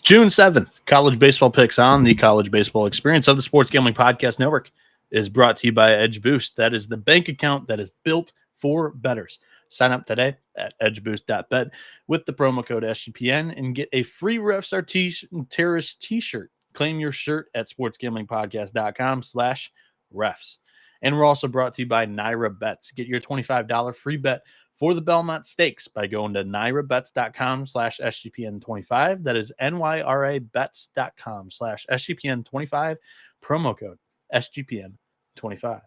June 7th, college baseball picks on the college baseball experience of the Sports Gambling Podcast Network is brought to you by Edge Boost. That is the bank account that is built for bettors. Sign up today at edgeboost.bet with the promo code SGPN and get a free Refstar Terrace t-shirt. Claim your shirt at sportsgamblingpodcast.com/refs. And we're also brought to you by Naira Bets. Get your $25 free bet for the Belmont Stakes by going to nyrabets.com/SGPN25. That is nyrabets.com/SGPN25, promo code SGPN25.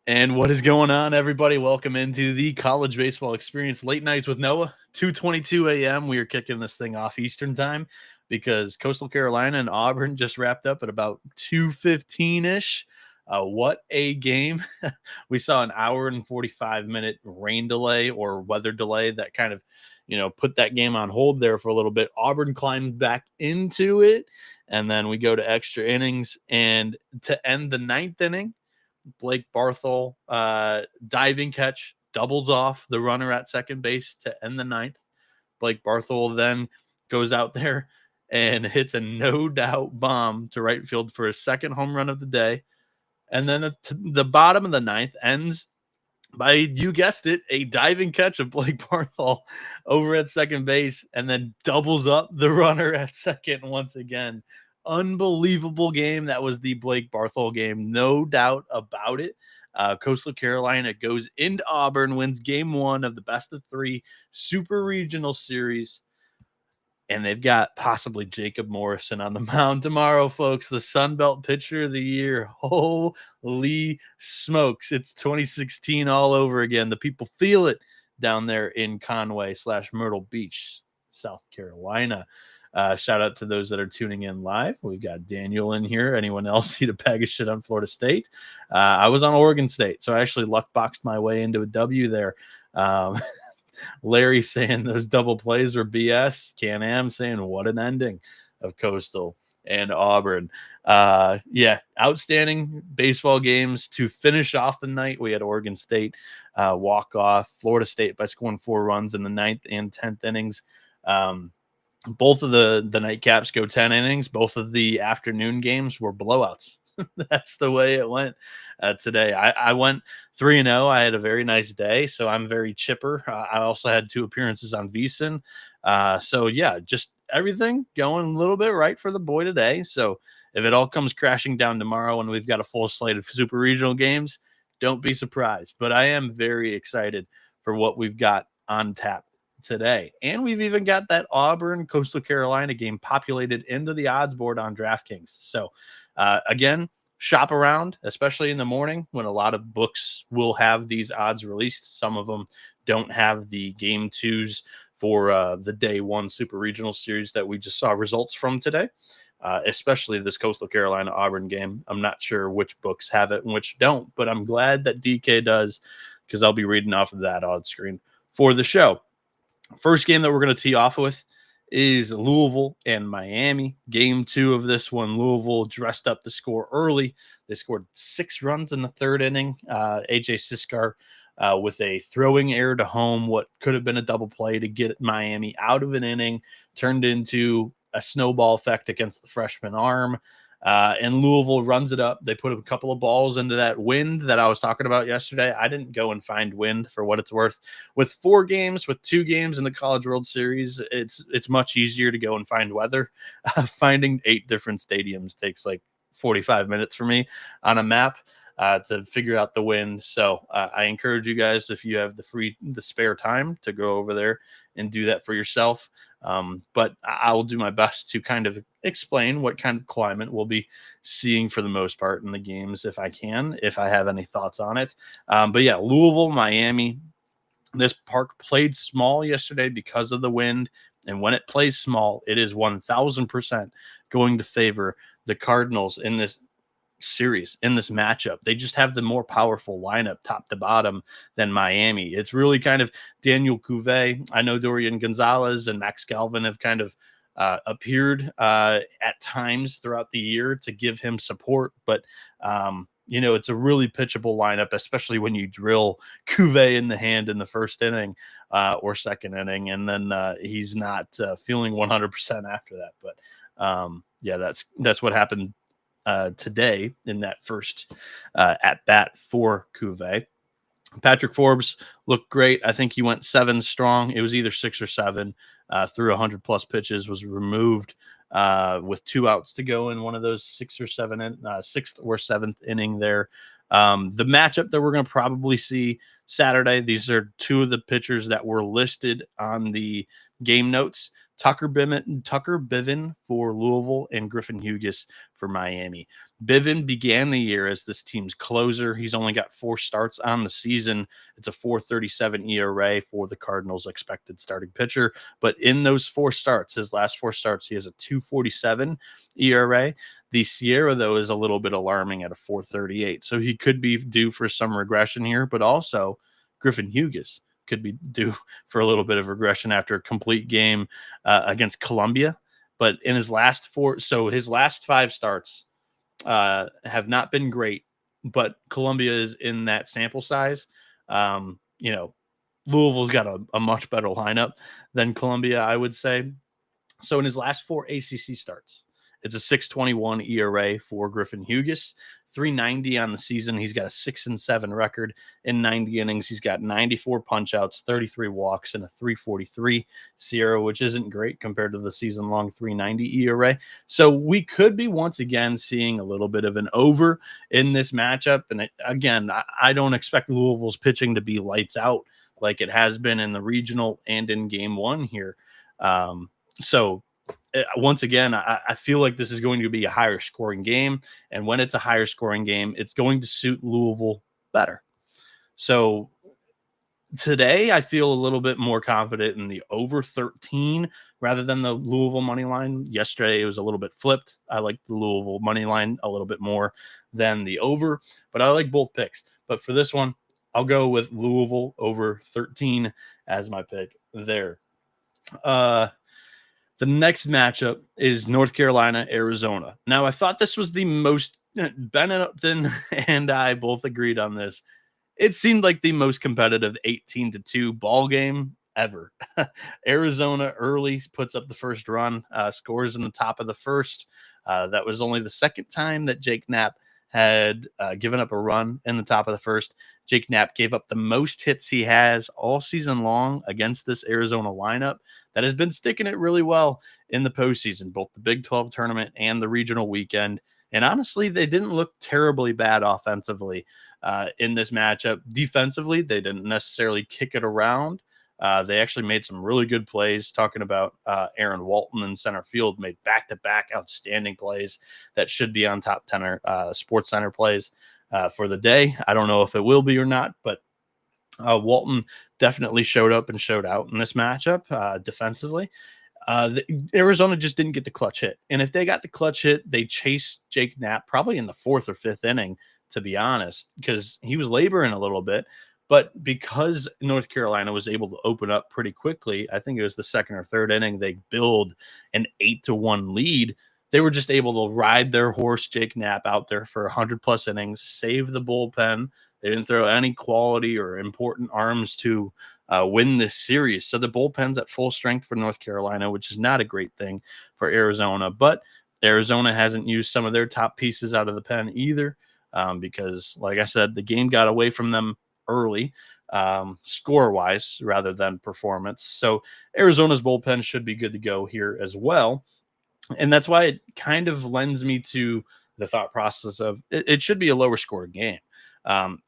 And what is going on, everybody? Welcome into the college baseball experience. Late nights with Noah, 2:22 a.m. We are kicking this thing off Eastern time because Coastal Carolina and Auburn just wrapped up at about 2:15-ish. What a game. We saw an hour and 45-minute rain delay or weather delay that kind of, put that game on hold there for a little bit. Auburn climbed back into it, and then we go to extra innings. And to end the ninth inning, Blake Barthol diving catch doubles off the runner at second base to end the ninth. Blake Barthol then goes out there and hits a no-doubt bomb to right field for his second home run of the day. And then the bottom of the ninth ends by, you guessed it, a diving catch of Blake Barthol over at second base, and then doubles up the runner at second once again. Unbelievable game. That was the Blake Barthol game, no doubt about it. Coastal Carolina goes into Auburn, wins game one of the best of three super regional series. And they've got possibly Jacob Morrison on the mound tomorrow, folks. The Sun Belt Pitcher of the Year. Holy smokes. It's 2016 all over again. The people feel it down there in Conway/Myrtle Beach, South Carolina. Shout out to those that are tuning in live. We've got Daniel in here. Anyone else need a bag of shit on Florida State? I was on Oregon State, so I actually luck boxed my way into a W there. Larry saying those double plays are BS. Can-Am saying what an ending of Coastal and Auburn. Outstanding baseball games to finish off the night. We had Oregon State walk off Florida State by scoring 4 runs in the 9th and 10th innings. Both of the nightcaps go 10 innings. Both of the afternoon games were blowouts. That's the way it went today. I went 3-0. I had a very nice day, so I'm very chipper. I also had 2 appearances on VSiN. Just everything going a little bit right for the boy today. So if it all comes crashing down tomorrow and we've got a full slate of super regional games, don't be surprised. But I am very excited for what we've got on tap today. And we've even got that Auburn Coastal Carolina game populated into the odds board on DraftKings. So again, shop around, especially in the morning when a lot of books will have these odds released. Some of them don't have the game 2s for the day 1 super regional series that we just saw results from today, especially this Coastal Carolina Auburn game. I'm not sure which books have it and which don't, but I'm glad that DK does, because I'll be reading off of that odds screen for the show. First game that we're going to tee off with is Louisville and Miami. Game 2 of this one, Louisville dressed up the score early. They scored 6 runs in the 3rd inning. AJ Siskar with a throwing error to home, what could have been a double play to get Miami out of an inning, turned into a snowball effect against the freshman arm. And Louisville runs it up. They put a couple of balls into that wind that I was talking about yesterday. I didn't go and find wind for what it's worth. With 4 games, with 2 games in the College World Series, it's much easier to go and find weather. Finding 8 different stadiums takes like 45 minutes for me on a map to figure out the wind. So I encourage you guys, if you have the spare time, to go over there and do that for yourself. But I will do my best to kind of explain what kind of climate we'll be seeing for the most part in the games, if I have any thoughts on it. Louisville, Miami, this park played small yesterday because of the wind. And when it plays small, it is 1000% going to favor the Cardinals in this series, in this matchup. They just have the more powerful lineup top to bottom than Miami. It's really kind of Daniel Cuvée. I know Dorian Gonzalez and Max Galvin have kind of appeared at times throughout the year to give him support, but it's a really pitchable lineup, especially when you drill Cuvée in the hand in the first inning or second inning, and then he's not feeling 100% after that. But yeah, that's what happened today in that first at bat for Cuvée. Patrick Forbes looked great. I think he went 7 strong. It was either 6 or 7 through 100 plus pitches, was removed with 2 outs to go in one of those 6th or 7th inning there. The matchup that we're going to probably see Saturday, these are 2 of the pitchers that were listed on the game notes. Tucker Bivin for Louisville and Griffin Hughes for Miami. Bivin began the year as this team's closer. He's only got 4 starts on the season. It's a 4.37 ERA for the Cardinals' expected starting pitcher. But in those 4 starts, his last 4 starts, he has a 2.47 ERA. The Sierra, though, is a little bit alarming at a 4.38. So he could be due for some regression here, but also Griffin Hughes could be due for a little bit of regression after a complete game against Columbia. But in his last 4, so his last 5 starts have not been great, but Columbia is in that sample size. Louisville's got a much better lineup than Columbia, I would say. So in his last 4 ACC starts, it's a 6.21 ERA for Griffin Hughes, 3.90 on the season. He's got a 6-7 record in 90 innings. He's got 94 punch-outs, 33 walks, and a 3.43 Sierra, which isn't great compared to the season-long 3.90 ERA. So we could be once again seeing a little bit of an over in this matchup. And again, I don't expect Louisville's pitching to be lights out like it has been in the regional and in game 1 here. So once again, I feel like this is going to be a higher scoring game. And when it's a higher scoring game, it's going to suit Louisville better. So today, I feel a little bit more confident in the over 13 rather than the Louisville money line. Yesterday, it was a little bit flipped. I like the Louisville money line a little bit more than the over, but I like both picks. But for this one, I'll go with Louisville over 13 as my pick there. The next matchup is North Carolina, Arizona. Now, I thought this was the most, Benetton and I both agreed on this. It seemed like the most competitive 18-2 ball game ever. Arizona early puts up the first run, scores in the top of the first. That was only the second time that Jake Knapp had given up a run in the top of the first. Jake Knapp gave up the most hits he has all season long against this Arizona lineup that has been sticking it really well in the postseason, both the Big 12 tournament and the regional weekend. And honestly, they didn't look terribly bad offensively in this matchup. Defensively, they didn't necessarily kick it around. They actually made some really good plays. Talking about Aaron Walton in center field, made back-to-back outstanding plays that should be on top 10 Sports Center plays for the day. I don't know if it will be or not, but Walton definitely showed up and showed out in this matchup defensively. Arizona just didn't get the clutch hit. And if they got the clutch hit, they chased Jake Knapp probably in the 4th or 5th inning, to be honest, because he was laboring a little bit. But because North Carolina was able to open up pretty quickly, I think it was the 2nd or 3rd inning, they build an 8-1 lead. They were just able to ride their horse, Jake Knapp, out there for 100+ innings, save the bullpen. They didn't throw any quality or important arms to win this series. So the bullpen's at full strength for North Carolina, which is not a great thing for Arizona. But Arizona hasn't used some of their top pieces out of the pen either because, like I said, the game got away from them early, score-wise, rather than performance. So Arizona's bullpen should be good to go here as well. And that's why it kind of lends me to the thought process of it should be a lower scoring game.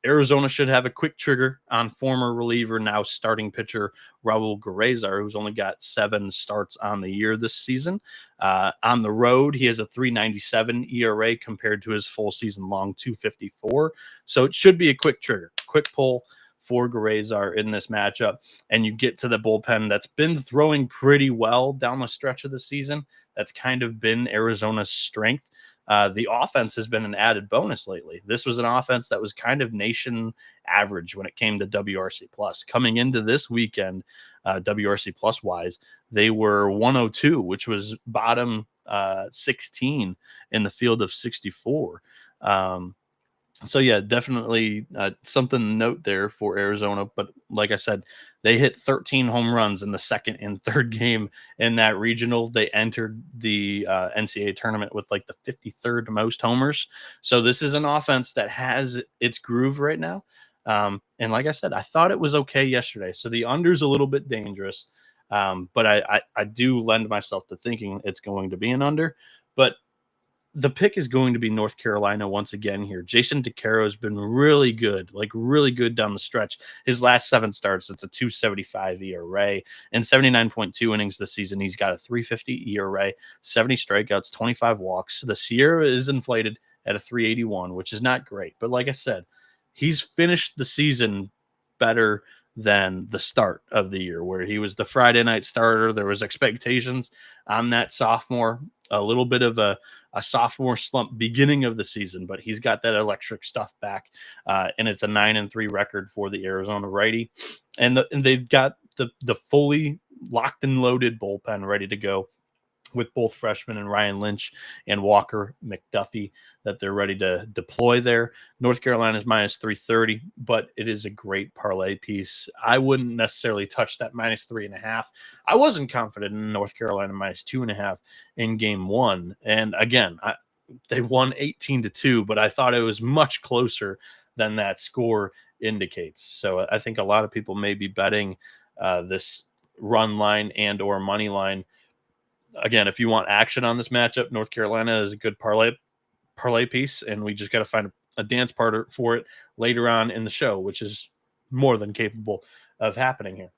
Arizona should have a quick trigger on former reliever, now starting pitcher Raul Garezar, who's only got 7 starts on the year this season. On the road, he has a 3.97 ERA compared to his full season long 2.54. So it should be a quick trigger, quick pull for Garezar in this matchup. And you get to the bullpen that's been throwing pretty well down the stretch of the season. That's kind of been Arizona's strength. The offense has been an added bonus lately. This was an offense that was kind of nation average when it came to WRC plus. Coming into this weekend, WRC plus wise, they were 102, which was bottom 16 in the field of 64. So yeah, definitely something to note there for Arizona. But like I said, they hit 13 home runs in the second and third game in that regional. They entered the NCAA tournament with like the 53rd most homers. So this is an offense that has its groove right now. And like I said, I thought it was okay yesterday. So the under's a little bit dangerous. But I do lend myself to thinking it's going to be an under. But the pick is going to be North Carolina once again here. Jason DeCaro has been really good, like really good down the stretch. His last 7 starts, it's a 2.75 ERA and 79.2 innings this season. He's got a 3.50 ERA, 70 strikeouts, 25 walks. The Sierra is inflated at a 3.81, which is not great. But like I said, he's finished the season better than the start of the year, where he was the Friday night starter. There was expectations on that sophomore, a little bit of a sophomore slump beginning of the season, but he's got that electric stuff back, and it's a 9-3 record for the Arizona righty, and they've got the fully locked and loaded bullpen ready to go with both freshmen and Ryan Lynch and Walker McDuffie that they're ready to deploy there. North Carolina's minus 330, but it is a great parlay piece. I wouldn't necessarily touch that minus 3.5. I wasn't confident in North Carolina minus 2.5 in game one. And again, they won 18-2, but I thought it was much closer than that score indicates. So I think a lot of people may be betting this run line and or money line. Again, if you want action on this matchup, North Carolina is a good parlay piece, and we just got to find a dance partner for it later on in the show, which is more than capable of happening here.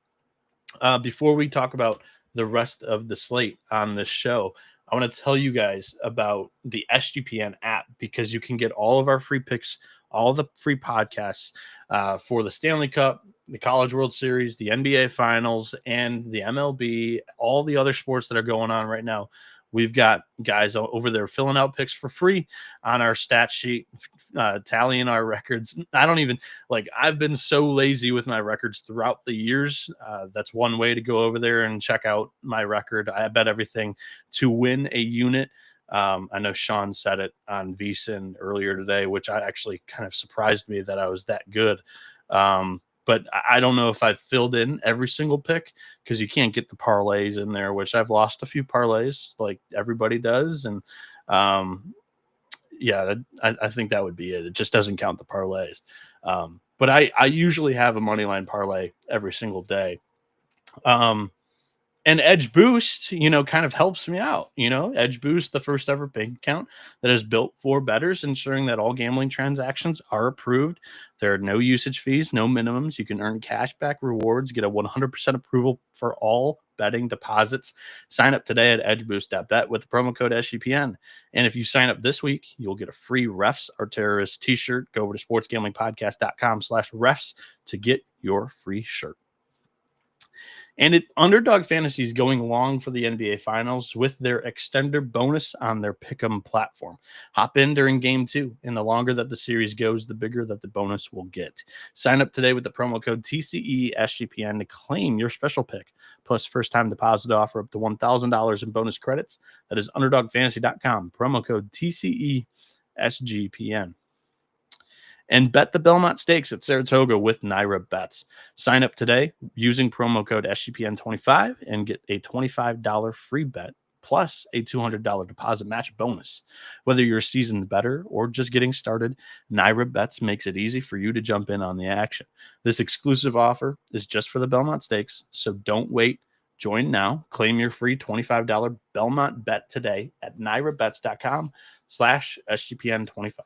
Before we talk about the rest of the slate on this show, I want to tell you guys about the SGPN app, because you can get all of our free picks, all the free podcasts for the Stanley Cup, the College World Series, the NBA Finals, and the MLB, all the other sports that are going on right now. We've got guys over there filling out picks for free on our stat sheet, tallying our records. I've been so lazy with my records throughout the years. That's one way to go over there and check out my record. I bet everything to win a unit. I know Sean said it on VSiN earlier today, which I actually kind of surprised me that I was that good. But I don't know if I've filled in every single pick, because you can't get the parlays in there, which I've lost a few parlays like everybody does. And I think that would be it. It just doesn't count the parlays. But I usually have a money line parlay every single day. And Edge Boost, kind of helps me out. Edge Boost, the first ever bank account that is built for bettors, ensuring that all gambling transactions are approved. There are no usage fees, no minimums. You can earn cashback rewards, get a 100% approval for all betting deposits. Sign up today at edgeboost.bet with the promo code SGPN. And if you sign up this week, you'll get a free Refs Are Terrorists t-shirt. Go over to sportsgamblingpodcast.com/refs to get your free shirt. And Underdog Fantasy is going long for the NBA Finals with their extender bonus on their Pick'em platform. Hop in during Game 2, and the longer that the series goes, the bigger that the bonus will get. Sign up today with the promo code TCESGPN to claim your special pick, plus first-time deposit offer up to $1,000 in bonus credits. That is UnderdogFantasy.com, promo code TCESGPN. And bet the Belmont Stakes at Saratoga with Naira Bets. Sign up today using promo code SGPN25 and get a $25 free bet plus a $200 deposit match bonus. Whether you're a seasoned bettor or just getting started, Naira Bets makes it easy for you to jump in on the action. This exclusive offer is just for the Belmont Stakes, so don't wait. Join now. Claim your free $25 Belmont bet today at nairabets.com/SGPN25.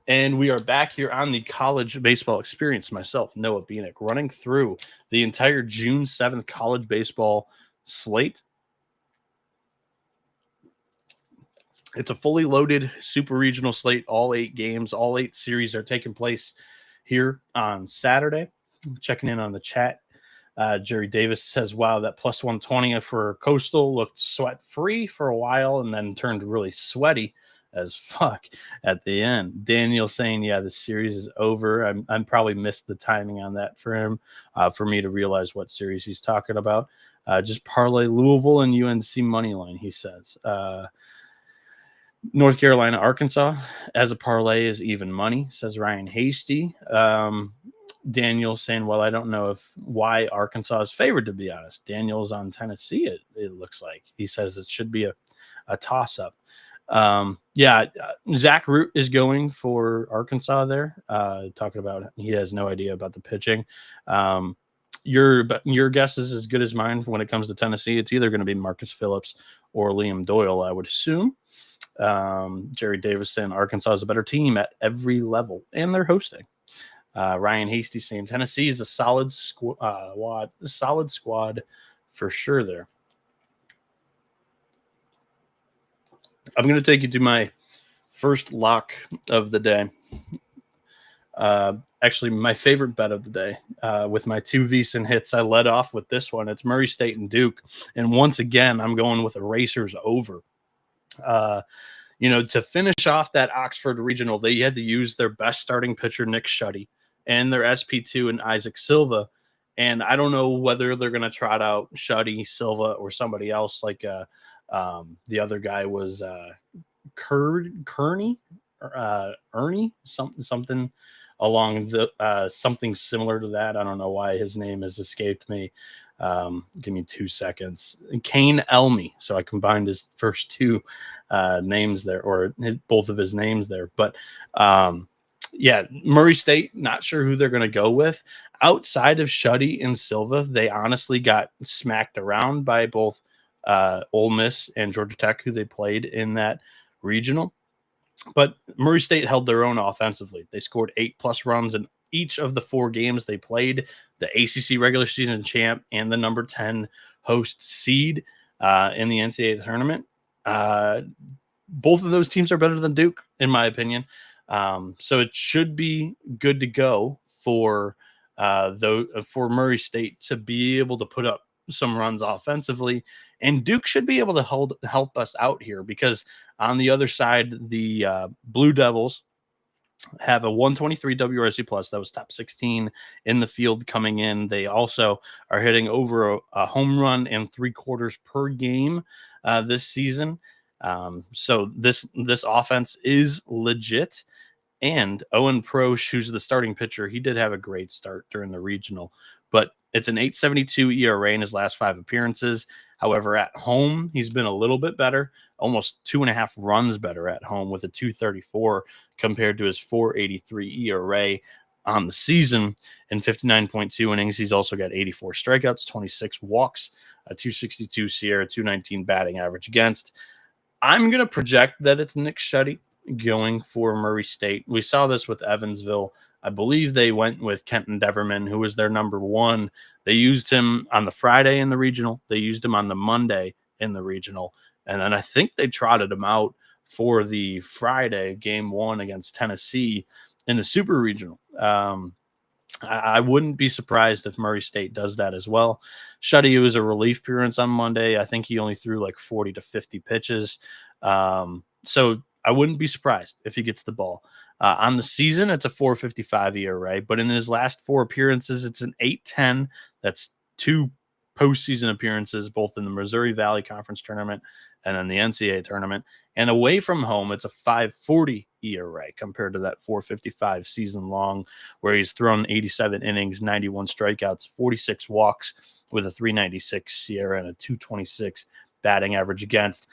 And we are back here on the College Baseball Experience. Myself, Noah Bieniek, running through the entire June 7th college baseball slate. It's a fully loaded super regional slate. All 8 games, all 8 series are taking place here on Saturday. Checking in on the chat. Jerry Davis says, wow, that plus 120 for Coastal looked sweat-free for a while and then turned really sweaty as fuck at the end. Daniel saying, yeah, the series is over. I'm probably missed the timing on that for him, for me to realize what series he's talking about. Just parlay Louisville and UNC money line, he says. North Carolina, Arkansas as a parlay is even money, says Ryan Hasty. Daniel saying, well, I don't know why Arkansas is favored, to be honest. Daniel's on Tennessee, it looks like. He says it should be a toss-up. Zach Root is going for Arkansas there. Talking about he has no idea about the pitching. Your guess is as good as mine when it comes to Tennessee. It's either going to be Marcus Phillips or Liam Doyle, I would assume. Jerry Davis saying Arkansas is a better team at every level, and they're hosting. Ryan Hasty saying Tennessee is a solid squad for sure there. I'm going to take you to my first lock of the day. Actually, my favorite bet of the day with my two VSiN hits. I led off with this one. It's Murray State and Duke. And once again, I'm going with a Racers over. To finish off that Oxford regional, they had to use their best starting pitcher, Nick Schutte, and their SP2 and Isaac Silva. And I don't know whether they're going to trot out Schutte, Silva, or somebody else like the other guy was Ernie, something along the something similar to that. I don't know why his name has escaped me. Give me 2 seconds. Kane Elmy. So I combined his first two names there, or both of his names there. But Murray State, not sure who they're going to go with. Outside of Schutte and Silva, they honestly got smacked around by both Ole Miss and Georgia Tech, who they played in that regional. But Murray State held their own offensively. They scored 8+ runs in each of the 4 games they played. The ACC regular season champ and the number 10 host seed in the NCAA tournament. Both of those teams are better than Duke, in my opinion. So it should be good to go for Murray State to be able to put up some runs offensively, and Duke should be able to help us out here, because on the other side, the Blue Devils have a 123 WRC plus. That was top 16 in the field coming in. They also are hitting over a home run and 3/4 per game this season. So this offense is legit. And Owen Prosch, who's the starting pitcher, he did have a great start during the regional, but it's an 8.72 ERA in his last 5 appearances. However, at home, he's been a little bit better, almost 2.5 runs better at home with a 2.34 compared to his 4.83 ERA on the season. In 59.2 innings, he's also got 84 strikeouts, 26 walks, a 2.62 SIERA, 2.19 batting average against. I'm going to project that it's Nick Schutte going for Murray State. We saw this with Evansville. I believe they went with Kenton Deverman, who was their number 1. They used him on the Friday in the regional. They used him on the Monday in the regional. And then I think they trotted him out for the Friday game 1 against Tennessee in the super regional. I wouldn't be surprised if Murray State does that as well. Schutte was a relief appearance on Monday. I think he only threw like 40 to 50 pitches. So I wouldn't be surprised if he gets the ball. On the season, it's a 4.55 ERA, but in his last 4 appearances, it's an 8.10. That's 2 postseason appearances, both in the Missouri Valley Conference Tournament and then the NCAA tournament. And away from home, it's a 5.40 ERA compared to that 4.55 season long, where he's thrown 87 innings, 91 strikeouts, 46 walks with a 3.96 SIERA and a 2.26 batting average against.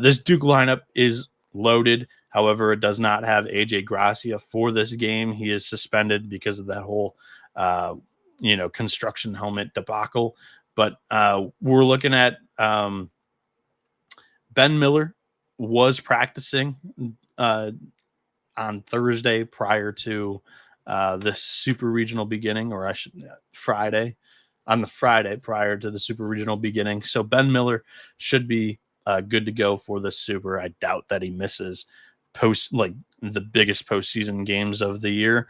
This Duke lineup is loaded. However, it does not have AJ Gracia for this game. He is suspended because of that whole, construction helmet debacle. But we're looking at Ben Miller was practicing on Thursday prior to the super regional beginning, or Friday, on the Friday prior to the super regional beginning. So Ben Miller should be good to go for the super. I doubt that he misses the biggest postseason games of the year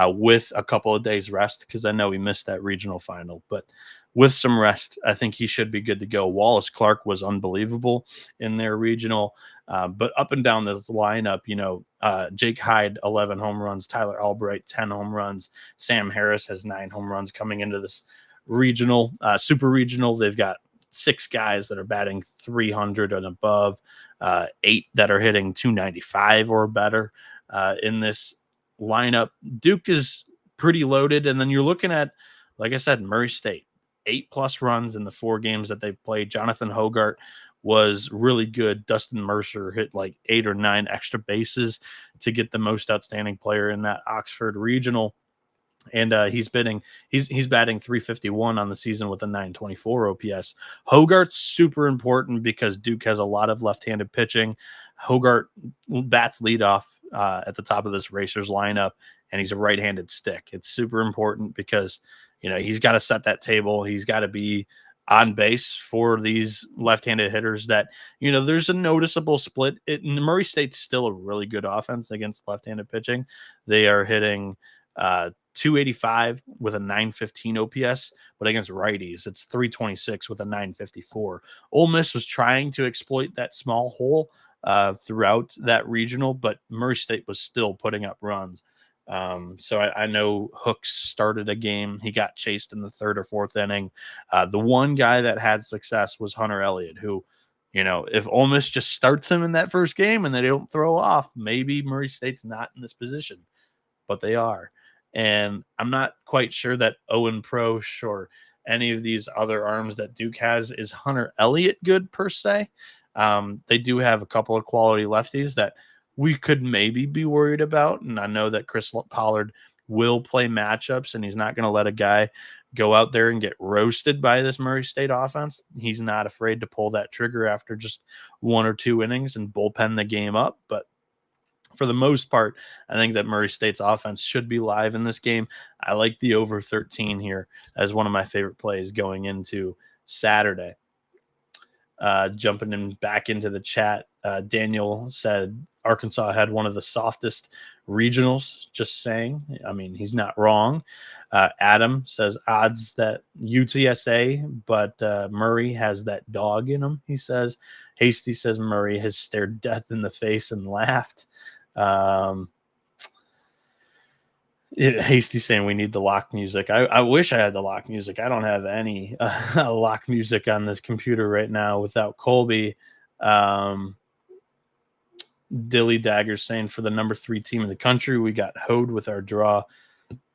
with a couple of days rest, because I know he missed that regional final. But with some rest, I think he should be good to go. Wallace Clark was unbelievable in their regional, but up and down this lineup, Jake Hyde, 11 home runs, Tyler Albright, 10 home runs, Sam Harris has 9 home runs coming into this regional, super regional. They've got 6 guys that are batting 300 and above, 8 that are hitting 295 or better in this lineup. Duke is pretty loaded. And then you're looking at, like I said, Murray State, 8+ runs in the 4 games that they've played. Jonathan Hogart was really good. Dustin Mercer hit like 8 or 9 extra bases to get the most outstanding player in that Oxford regional. And he's batting 351 on the season with a 924 OPS. Hogart's super important because Duke has a lot of left-handed pitching. Hogart bats leadoff at the top of this Racers lineup, and he's a right-handed stick. It's super important because he's got to set that table. He's got to be on base for these left-handed hitters that, there's a noticeable split. Murray State's still a really good offense against left-handed pitching. They are hitting 285 with a 915 OPS, but against righties, it's 326 with a 954. Ole Miss was trying to exploit that small hole throughout that regional, but Murray State was still putting up runs. So I know Hooks started a game. He got chased in the 3rd or 4th inning. The one guy that had success was Hunter Elliott, who, if Ole Miss just starts him in that first game and they don't throw off, maybe Murray State's not in this position, but they are. And I'm not quite sure that Owen Prosch or any of these other arms that Duke has is Hunter Elliott good per se. They do have a couple of quality lefties that we could maybe be worried about. And I know that Chris Pollard will play matchups, and he's not going to let a guy go out there and get roasted by this Murray State offense. He's not afraid to pull that trigger after just 1 or 2 innings and bullpen the game up. But for the most part, I think that Murray State's offense should be live in this game. I like the over 13 here as one of my favorite plays going into Saturday. Jumping in back into the chat, Daniel said Arkansas had one of the softest regionals. Just saying. I mean, he's not wrong. Adam says odds that UTSA, but Murray has that dog in him, he says. Hasty says Murray has stared death in the face and laughed. Hasty saying we need the lock music. I wish I had the lock music. I don't have any lock music on this computer right now without Colby. Dilly Daggers saying for the number 3 team in the country, we got hoed with our draw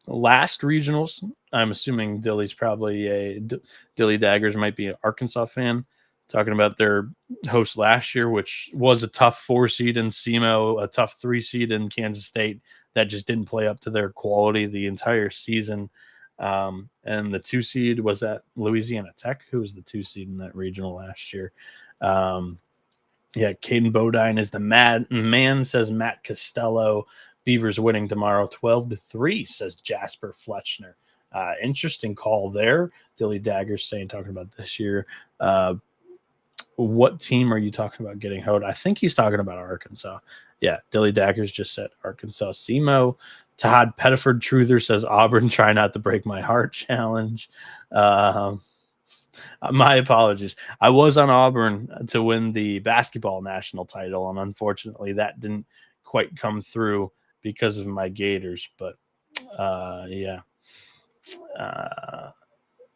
last regionals. I'm assuming Dilly Daggers might be an Arkansas fan, talking about their host last year, which was a tough 4 seed in SEMO, a tough 3 seed in Kansas State that just didn't play up to their quality the entire season. And the 2 seed was at Louisiana Tech, who was the 2 seed in that regional last year. Caden Bodine is the man, says Matt Costello. Beavers winning tomorrow 12-3, says Jasper Fletchner. Interesting call there. Dilly Daggers talking about this year. What team are you talking about getting hoed? I think he's talking about Arkansas. Yeah, Dilly Daggers just said Arkansas SEMO. Todd Pettiford Truther says Auburn, try not to break my heart challenge. My apologies. I was on Auburn to win the basketball national title, and unfortunately that didn't quite come through because of my Gators. But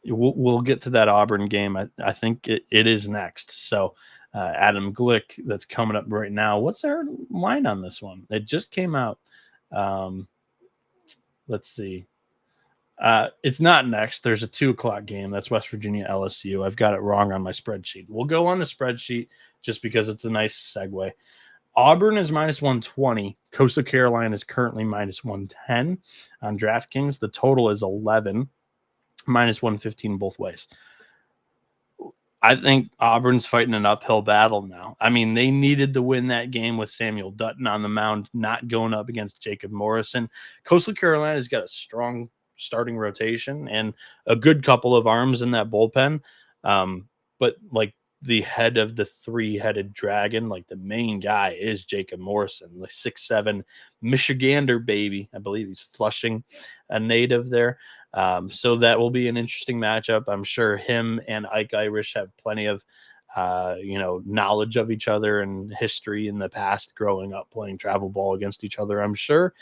we'll get to that Auburn game. I think it is next. So Adam Glick, that's coming up right now. What's their line on this one? It just came out. Let's see. It's not next. There's a 2:00 game. That's West Virginia LSU. I've got it wrong on my spreadsheet. We'll go on the spreadsheet just because it's a nice segue. Auburn is -120. Coastal Carolina is currently -110 on DraftKings. The total is 11, -115 both ways. I think Auburn's fighting an uphill battle now. I mean, they needed to win that game with Samuel Dutton on the mound, not going up against Jacob Morrison. Coastal Carolina's got a strong starting rotation and a good couple of arms in that bullpen. But like the head of the 3-headed dragon, like the main guy is Jacob Morrison, the 6'7" Michigander baby. I believe he's Flushing, a native there. So that will be an interesting matchup. I'm sure him and Ike Irish have plenty of, knowledge of each other and history in the past, growing up playing travel ball against each other, I'm sure.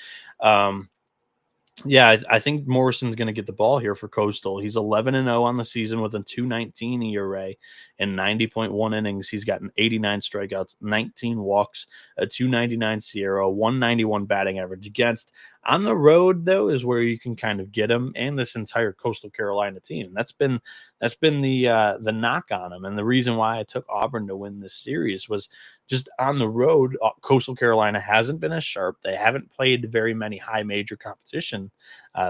Yeah, I think Morrison's going to get the ball here for Coastal. He's 11-0 on the season with a 2.19 ERA and 90.1 innings. He's gotten 89 strikeouts, 19 walks, a 2.99 Sierra, 191 batting average against. On the road, though, is where you can kind of get him and this entire Coastal Carolina team. That's been the knock on him, and the reason why I took Auburn to win this series was just on the road. Coastal Carolina hasn't been as sharp. They haven't played very many high major competition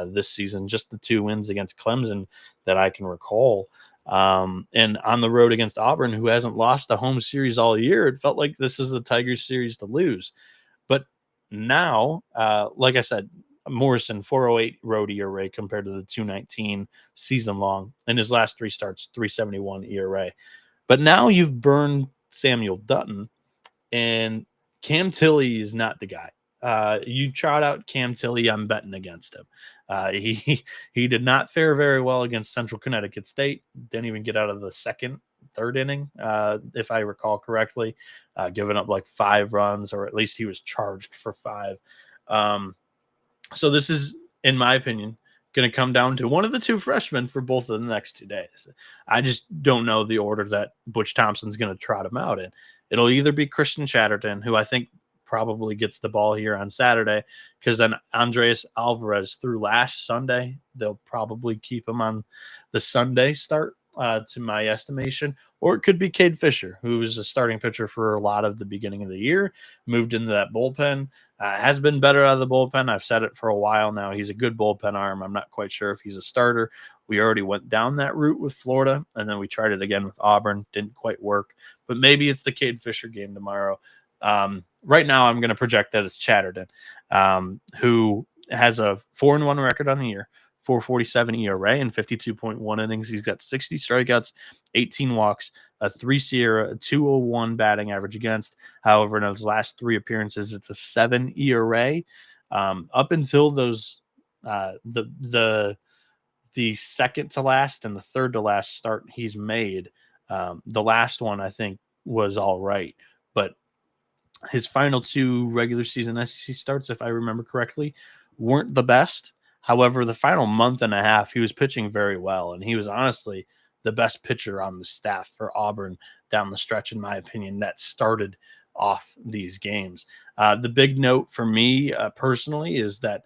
this season, just the 2 wins against Clemson that I can recall. And on the road against Auburn, who hasn't lost a home series all year, it felt like this is the Tigers series to lose. But now, like I said, Morrison 408 road ERA compared to the 219 season long. In his last 3 starts, 371 ERA. But now you've burned Samuel Dutton, and Cam Tilley is not the guy. You trot out Cam Tilley, I'm betting against him. He did not fare very well against Central Connecticut State. Didn't even get out of the third inning, if I recall correctly, giving up like 5 runs, or at least he was charged for 5. So this is, in my opinion, going to come down to one of the 2 freshmen for both of the next 2 days. I just don't know the order that Butch Thompson's going to trot him out in. It'll either be Christian Chatterton, who I think probably gets the ball here on Saturday, because then Andres Alvarez through last Sunday, they'll probably keep him on the Sunday start, to my estimation. Or it could be Cade Fisher, who was a starting pitcher for a lot of the beginning of the year, moved into that bullpen, has been better out of the bullpen. I've said it for a while now. He's a good bullpen arm. I'm not quite sure if he's a starter. We already went down that route with Florida, and then we tried it again with Auburn. Didn't quite work. But maybe it's the Cade Fisher game tomorrow. Right now, I'm going to project that it's Chatterton, who has a 4-1 record on the year, 4.47 ERA and 52.1 innings. He's got 60 strikeouts, 18 walks, a 3 Sierra, a 2.01 batting average against. However, in his last 3 appearances, it's a 7 ERA. Up until those, the second to last and the third to last start he's made, the last one I think was all right, but his final 2 regular season SEC starts, if I remember correctly, weren't the best. However, the final month and a half, he was pitching very well, and he was honestly the best pitcher on the staff for Auburn down the stretch, in my opinion, that started off these games. The big note for me personally is that,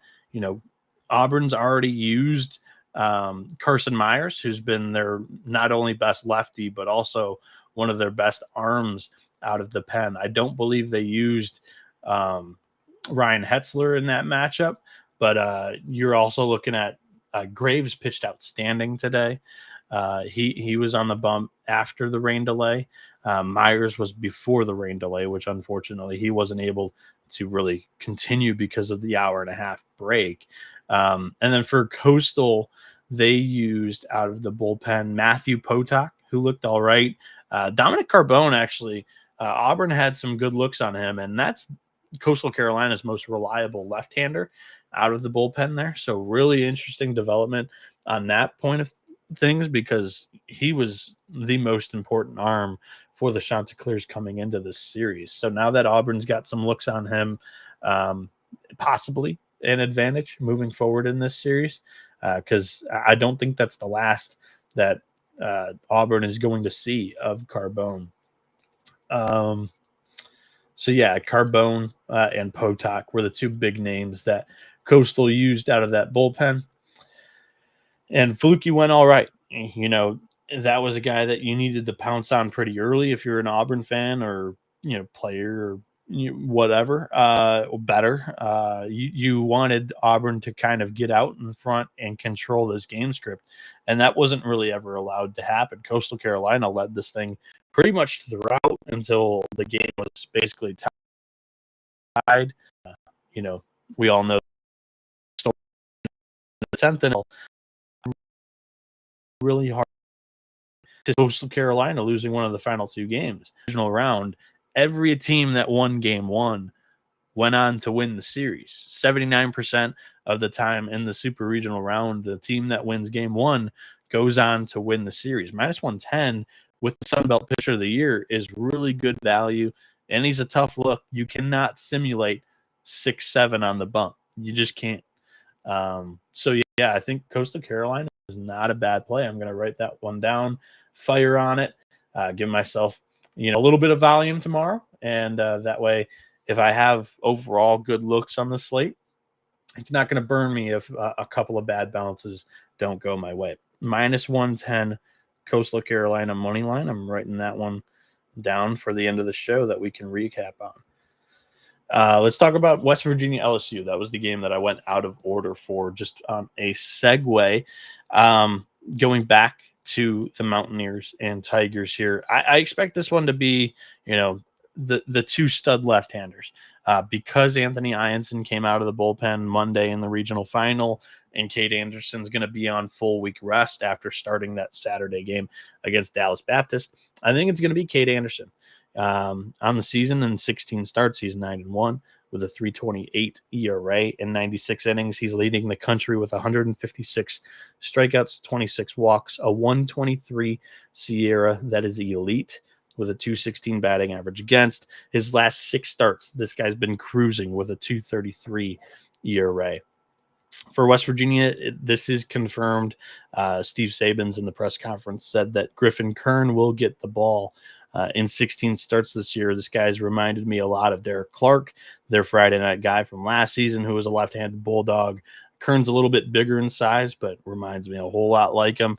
Auburn's already used Carson Myers, who's been their not only best lefty, but also one of their best arms out of the pen. I don't believe they used Ryan Hetzler in that matchup, but you're also looking at Graves pitched outstanding today. He was on the bump after the rain delay. Myers was before the rain delay, which unfortunately he wasn't able to really continue because of the hour-and-a-half break. And then for Coastal, they used out of the bullpen Matthew Potok, who looked all right. Dominic Carbone, actually, Auburn had some good looks on him, and that's Coastal Carolina's most reliable left-hander out of the bullpen there. So really interesting development on that point of things, because he was the most important arm for the Chanticleers coming into this series. So now that Auburn's got some looks on him, possibly an advantage moving forward in this series, because I don't think that's the last that Auburn is going to see of Carbone. So yeah, Carbone and Potok were the 2 big names that Coastal used out of that bullpen. And Fluky went all right. That was a guy that you needed to pounce on pretty early if you're an Auburn fan or, player or whatever, or better. You wanted Auburn to kind of get out in front and control this game script. And that wasn't really ever allowed to happen. Coastal Carolina led this thing pretty much throughout until the game was basically tied. We all know the 10th inning, really hard to Coastal Carolina losing one of the final 2 games. Regional round, every team that won game 1 went on to win the series. 79% of the time in the super regional round, the team that wins game 1 goes on to win the series. -110 with the Sun Belt Pitcher of the Year is really good value, and he's a tough look. You cannot simulate 6-7 on the bump. You just can't. So yeah, I think Coastal Carolina is not a bad play. I'm going to write that one down, fire on it, give myself, a little bit of volume tomorrow. And that way, if I have overall good looks on the slate, it's not going to burn me if a couple of bad bounces don't go my way. -110 Coastal Carolina money line. I'm writing that one down for the end of the show that we can recap on. Let's talk about West Virginia LSU. That was the game that I went out of order for, just on a segue. Going back to the Mountaineers and Tigers here, I expect this one to be, the two stud left-handers. Because Anthony Ianson came out of the bullpen Monday in the regional final, and Cade Anderson's going to be on full week rest after starting that Saturday game against Dallas Baptist, I think it's going to be Cade Anderson. On the season, in 16 starts, he's 9-1 with a 3.28 ERA in 96 innings. He's leading the country with 156 strikeouts, 26 walks, a 1.23 SIERA that is elite, with a 2.16 batting average against. His last 6 starts, this guy's been cruising with a 2.33 ERA. For West Virginia, this is confirmed. Steve Sabins in the press conference said that Griffin Kern will get the ball in 16 starts this year. This guy's reminded me a lot of Derek Clark, their Friday night guy from last season, who was a left-handed bulldog. Kern's a little bit bigger in size, but reminds me a whole lot like him.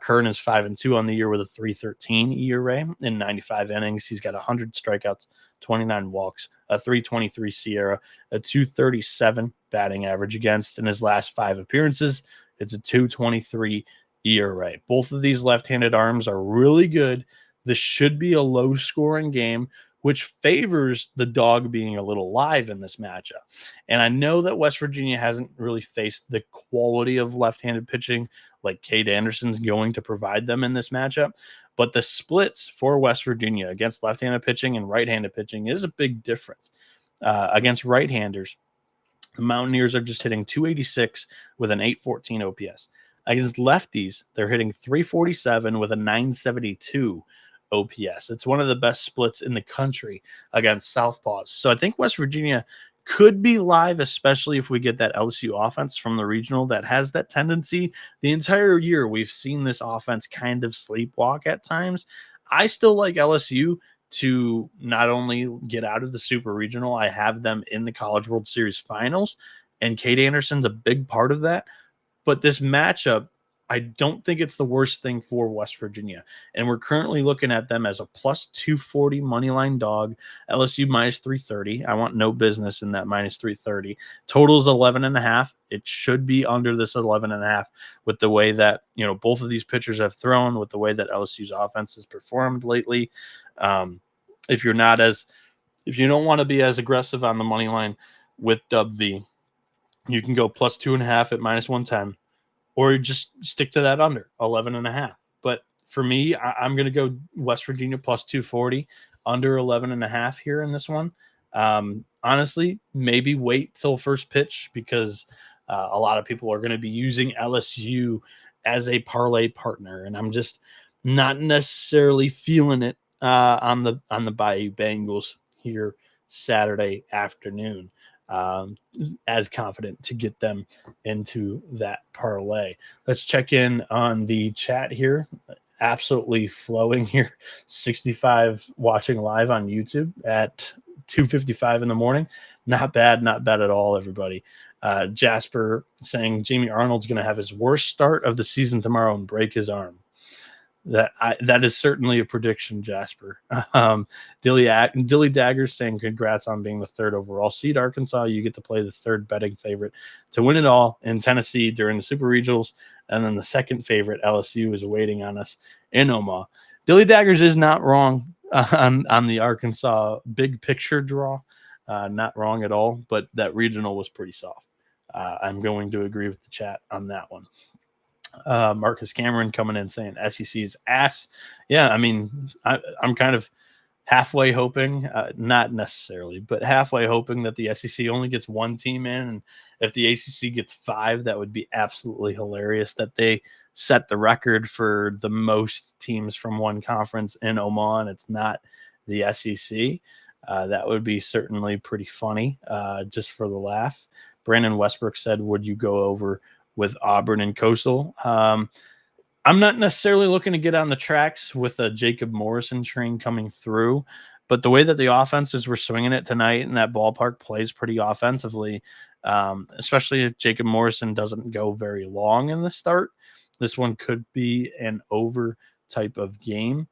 Kern is 5-2 on the year with a 3.13 ERA in 95 innings. He's got 100 strikeouts, 29 walks, a 3.23 SIERA, a 2.37 batting average against. In his last 5 appearances, it's a 2.23 ERA. Both of these left-handed arms are really good. This should be a low-scoring game, which favors the dog being a little live in this matchup. And I know that West Virginia hasn't really faced the quality of left-handed pitching like Cade Anderson's going to provide them in this matchup, but the splits for West Virginia against left-handed pitching and right-handed pitching is a big difference. Against right-handers, the Mountaineers are just hitting 286 with an 814 OPS. Against lefties, they're hitting 347 with a 972 OPS. It's one of the best splits in the country against southpaws. So I think West Virginia could be live, especially if we get that LSU offense from the regional that has that tendency. The entire year, we've seen this offense kind of sleepwalk at times. I still like LSU to not only get out of the super regional, I have them in the College World Series finals, and Cade Anderson's a big part of that. But this matchup, I don't think it's the worst thing for West Virginia. And we're currently looking at them as a plus 240 moneyline dog, LSU minus 330. I want no business in that minus 330. Total is 11.5. It should be under this 11.5 with the way that, both of these pitchers have thrown, with the way that LSU's offense has performed lately. If you don't want to be as aggressive on the money line with Dub V, you can go plus 2.5 at minus 110. Or just stick to that under 11.5. But for me, I'm going to go West Virginia plus 240, under 11.5 here in this one. Honestly, maybe wait till first pitch, because a lot of people are going to be using LSU as a parlay partner, and I'm just not necessarily feeling it on the Bayou Bengals here Saturday afternoon. As confident to get them into that parlay. Let's check in on the chat here. Absolutely flowing here. 65 watching live on YouTube at 2:55 in the morning. Not bad at all, everybody. Jasper saying Jamie Arnold's going to have his worst start of the season tomorrow and break his arm. That is certainly a prediction, Jasper. Dilly Daggers saying congrats on being the 3rd overall seed. Arkansas, you get to play the 3rd betting favorite to win it all in Tennessee during the Super Regionals, and then the 2nd favorite, LSU, is waiting on us in Omaha. Dilly Daggers is not wrong on the Arkansas big picture draw. Not wrong at all, but that regional was pretty soft. I'm going to agree with the chat on that one. Marcus Cameron coming in saying SEC's ass. Yeah, I mean, I'm kind of halfway hoping, not necessarily, but halfway hoping that the SEC only gets 1 team in. And if the ACC gets 5, that would be absolutely hilarious, that they set the record for the most teams from one conference in Omaha, and it's not the SEC. That would be certainly pretty funny, just for the laugh. Brandon Westbrook said, would you go over with Auburn and Coastal? I'm not necessarily looking to get on the tracks with a Jacob Morrison train coming through, but the way that the offenses were swinging it tonight and that ballpark plays pretty offensively, especially if Jacob Morrison doesn't go very long in the start, this one could be an over type of game.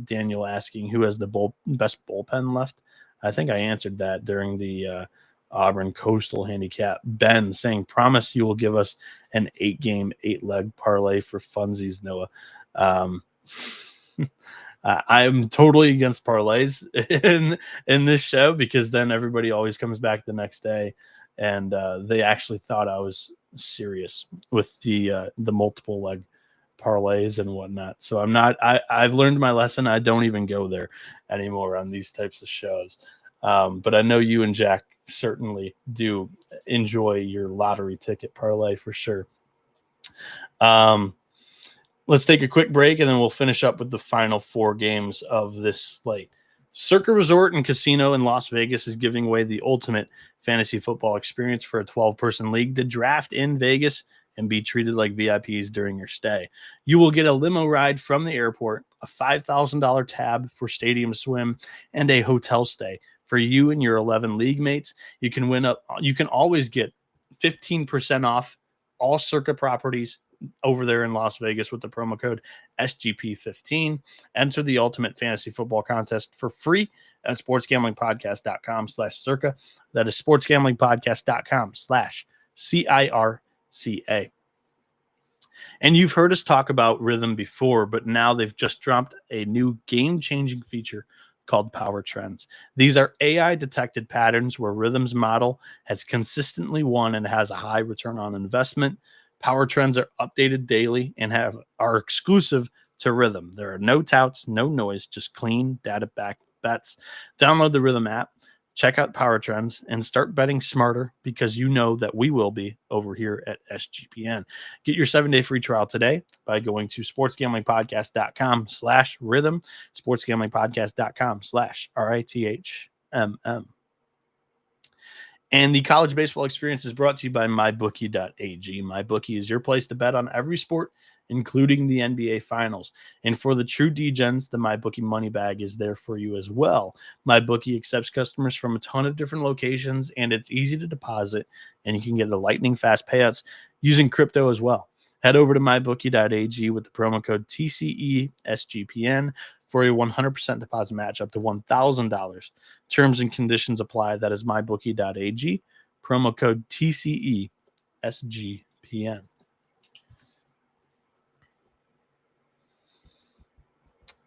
Daniel asking who has the best bullpen left. I think I answered that during the Auburn Coastal handicap. Ben saying, promise you will give us an 8-game, 8-leg parlay for funsies, Noah. I'm totally against parlays in this show, because then everybody always comes back the next day and they actually thought I was serious with the multiple leg parlays and whatnot. So I'm not. I've learned my lesson. I don't even go there anymore on these types of shows. But I know you and Jack certainly do enjoy your lottery ticket parlay for sure. Let's take a quick break and then we'll finish up with the final 4 games of this slate. Circa Resort and Casino in Las Vegas is giving away the ultimate fantasy football experience for a 12-person league to draft in Vegas and be treated like VIPs during your stay. You will get a limo ride from the airport, a $5,000 tab for stadium swim, and a hotel stay for you and your 11 league mates. You can always get 15% off all Circa properties over there in Las Vegas with the promo code SGP15. Enter the ultimate fantasy football contest for free at sportsgamblingpodcast.com/circa. That is sportsgamblingpodcast.com/CIRCA. And you've heard us talk about Rhythm before, but now they've just dropped a new game-changing feature called Power Trends. These are AI-detected patterns where Rhythm's model has consistently won and has a high return on investment. Power Trends are updated daily and are exclusive to Rhythm. There are no touts, no noise, just clean data-backed bets. Download the Rhythm app, check out Power Trends, and start betting smarter, because you know that we will be over here at SGPN. Get your 7-day free trial today by going to sportsgamblingpodcast.com/rhythm, sportsgamblingpodcast.com/RITHMM. And the college baseball experience is brought to you by mybookie.ag. MyBookie is your place to bet on every sport, including the NBA Finals. And for the true degens, the MyBookie money bag is there for you as well. MyBookie accepts customers from a ton of different locations, and it's easy to deposit, and you can get the lightning fast payouts using crypto as well. Head over to mybookie.ag with the promo code TCESGPN for a 100% deposit match up to $1,000. Terms and conditions apply. That is mybookie.ag, promo code TCESGPN.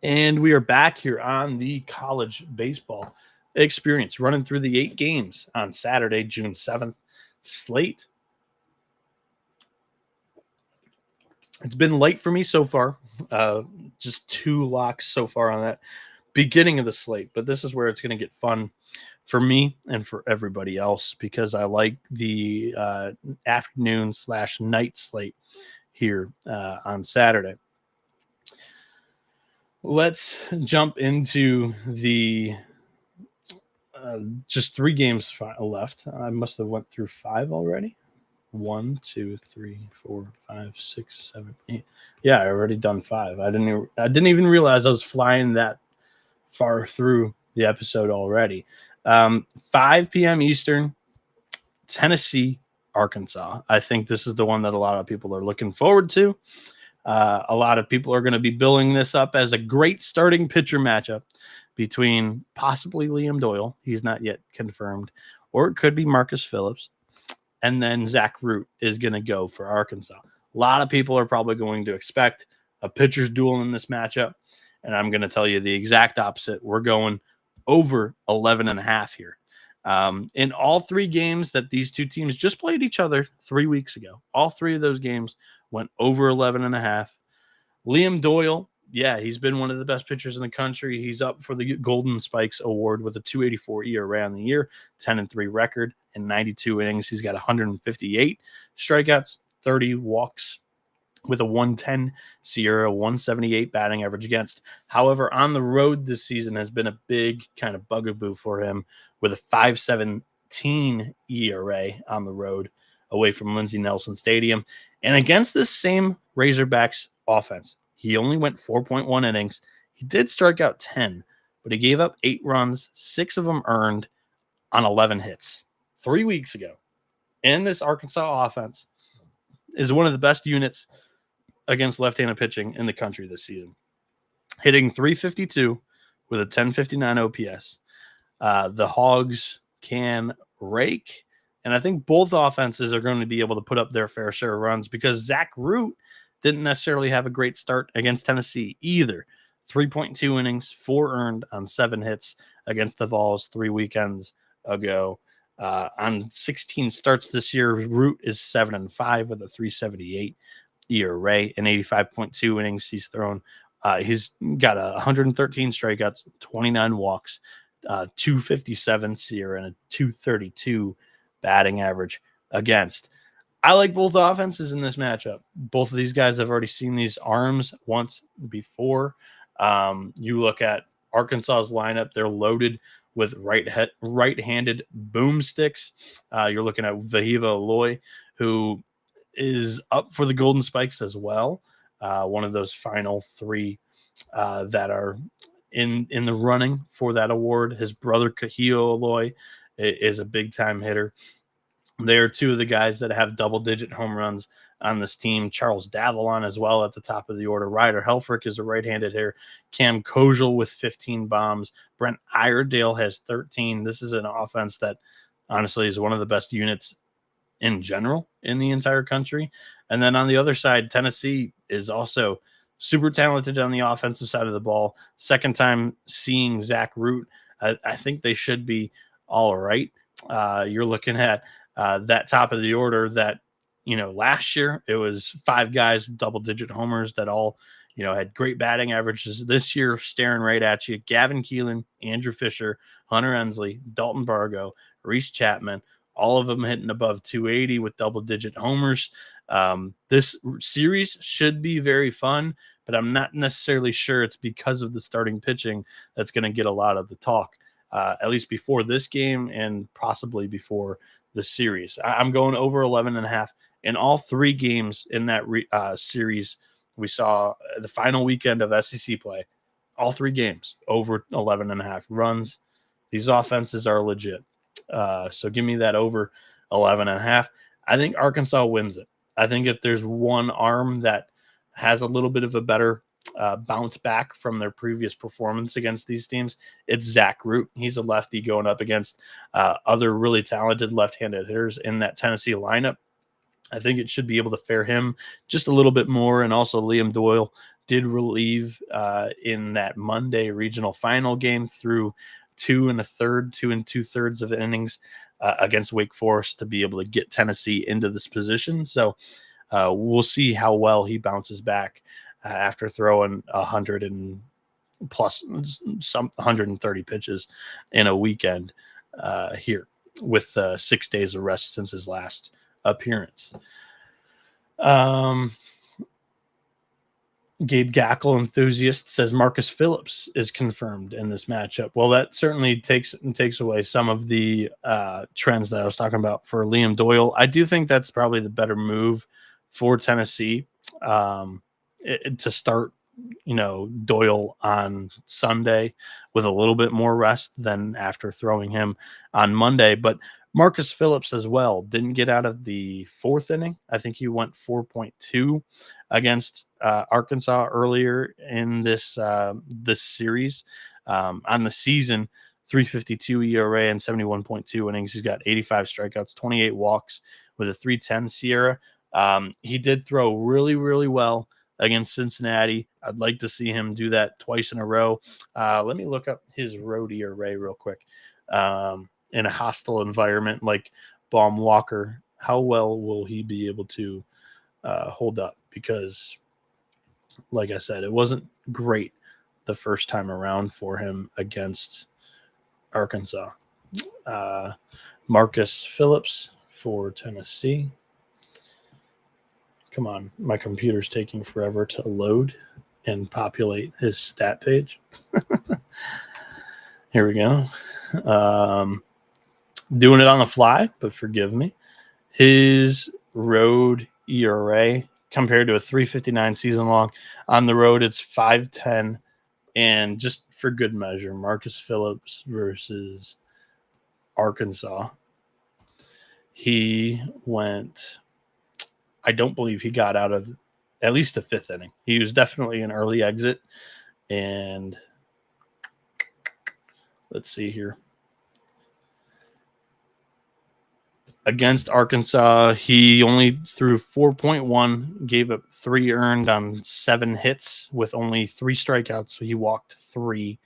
And we are back here on the college baseball experience, running through the 8 games on Saturday, June 7th. Slate. It's been light for me so far. Just 2 locks so far on that beginning of the slate. But this is where it's going to get fun for me and for everybody else, because I like the afternoon/night slate here on Saturday. Let's jump into the just 3 games left. I must have went through 5 already. 1, 2, 3, 4, 5, 6, 7, 8. Yeah, I already done 5. I didn't even realize I was flying that far through the episode already. 5 p.m. Eastern, Tennessee, Arkansas. I think this is the one that a lot of people are looking forward to. A lot of people are going to be billing this up as a great starting pitcher matchup between possibly Liam Doyle. He's not yet confirmed. Or it could be Marcus Phillips. And then Zach Root is going to go for Arkansas. A lot of people are probably going to expect a pitcher's duel in this matchup. And I'm going to tell you the exact opposite. We're going over 11.5 here. In all 3 games that these 2 teams just played each other 3 weeks ago, all 3 of those games went over 11.5. Liam Doyle, yeah, he's been one of the best pitchers in the country. He's up for the Golden Spikes Award with a 2.84 ERA on the year, 10-3 record, in 92 innings. He's got 158 strikeouts, 30 walks, with a 110 SIERA, 178 batting average against. However, on the road this season has been a big kind of bugaboo for him, with a 5.7 2.18 ERA on the road away from Lindsey Nelson Stadium. And against this same Razorbacks offense, he only went 4.1 innings. He did strike out 10, but he gave up 8 runs, 6 of them earned on 11 hits 3 weeks ago. And this Arkansas offense is one of the best units against left-handed pitching in the country this season. Hitting .352 with a 1059 OPS. The Hogs can rake, and I think both offenses are going to be able to put up their fair share of runs because Zach Root didn't necessarily have a great start against Tennessee either. 3.2 innings, 4 earned on 7 hits against the Vols 3 weekends ago. On 16 starts this year, Root is 7-5 with a 3.78 ERA and 85.2 innings he's thrown. He's got 113 strikeouts, 29 walks, 257 SEER, and a 232 batting average against. I like both offenses in this matchup. Both of these guys have already seen these arms once before. You look at Arkansas's lineup, they're loaded with right-handed boomsticks. You're looking at Vahiva Aloy, who is up for the Golden Spikes as well. One of those final 3 that are in the running for that award. His brother Kahio Aloy is a big-time hitter. They are 2 of the guys that have double-digit home runs on this team. Charles Davalon as well at the top of the order. Ryder Helfrich is a right-handed hitter. Cam Kojal with 15 bombs. Brent Iredale has 13. This is an offense that honestly is one of the best units in general in the entire country. And then on the other side, Tennessee is also super talented on the offensive side of the ball. Second time seeing Zach Root. I think they should be all right. You're looking at that top of the order that, last year it was 5 guys, double-digit homers that all, had great batting averages. This year, staring right at you, Gavin Keelan, Andrew Fisher, Hunter Ensley, Dalton Bargo, Reese Chapman, all of them hitting above 280 with double-digit homers. This series should be very fun, but I'm not necessarily sure it's because of the starting pitching that's going to get a lot of the talk, at least before this game and possibly before the series. I'm going over 11.5. In all 3 games in that series, we saw the final weekend of SEC play, all 3 games over 11.5 runs. These offenses are legit. So give me that over 11.5. I think Arkansas wins it. I think if there's one arm that has a little bit of a better bounce back from their previous performance against these teams, it's Zach Root. He's a lefty going up against other really talented left-handed hitters in that Tennessee lineup. I think it should be able to fare him just a little bit more. And also Liam Doyle did relieve in that Monday regional final game through 2 2.3 of innings against Wake Forest to be able to get Tennessee into this position. So we'll see how well he bounces back after throwing 100 and plus some 130 pitches in a weekend here with 6 days of rest since his last appearance. Gabe Gackle enthusiast says Marcus Phillips is confirmed in this matchup. Well, that certainly takes away some of the trends that I was talking about for Liam Doyle. I do think that's probably the better move for Tennessee to start, Doyle on Sunday with a little bit more rest than after throwing him on Monday. But Marcus Phillips as well didn't get out of the 4th inning. I think he went 4.2 against Arkansas earlier in this series. On the season, 3.52 ERA and 71.2 innings. He's got 85 strikeouts, 28 walks with a 3.10 Sierra. He did throw really, really well against Cincinnati. I'd like to see him do that twice in a row. Let me look up his road ERA real quick. In a hostile environment like Baum Walker, how well will he be able to hold up? Because, like I said, it wasn't great the first time around for him against Arkansas. Marcus Phillips for Tennessee. Come on, my computer's taking forever to load and populate his stat page. Here we go. Doing it on the fly, but forgive me. His road ERA compared to a 3.59 season long on the road, it's 5.10. And just for good measure, Marcus Phillips versus Arkansas. He went, I don't believe he got out of at least the fifth inning. He was definitely an early exit. And let's see here. Against Arkansas, he only threw 4.1, gave up 3 earned on 7 hits with only 3 strikeouts. So he walked 3.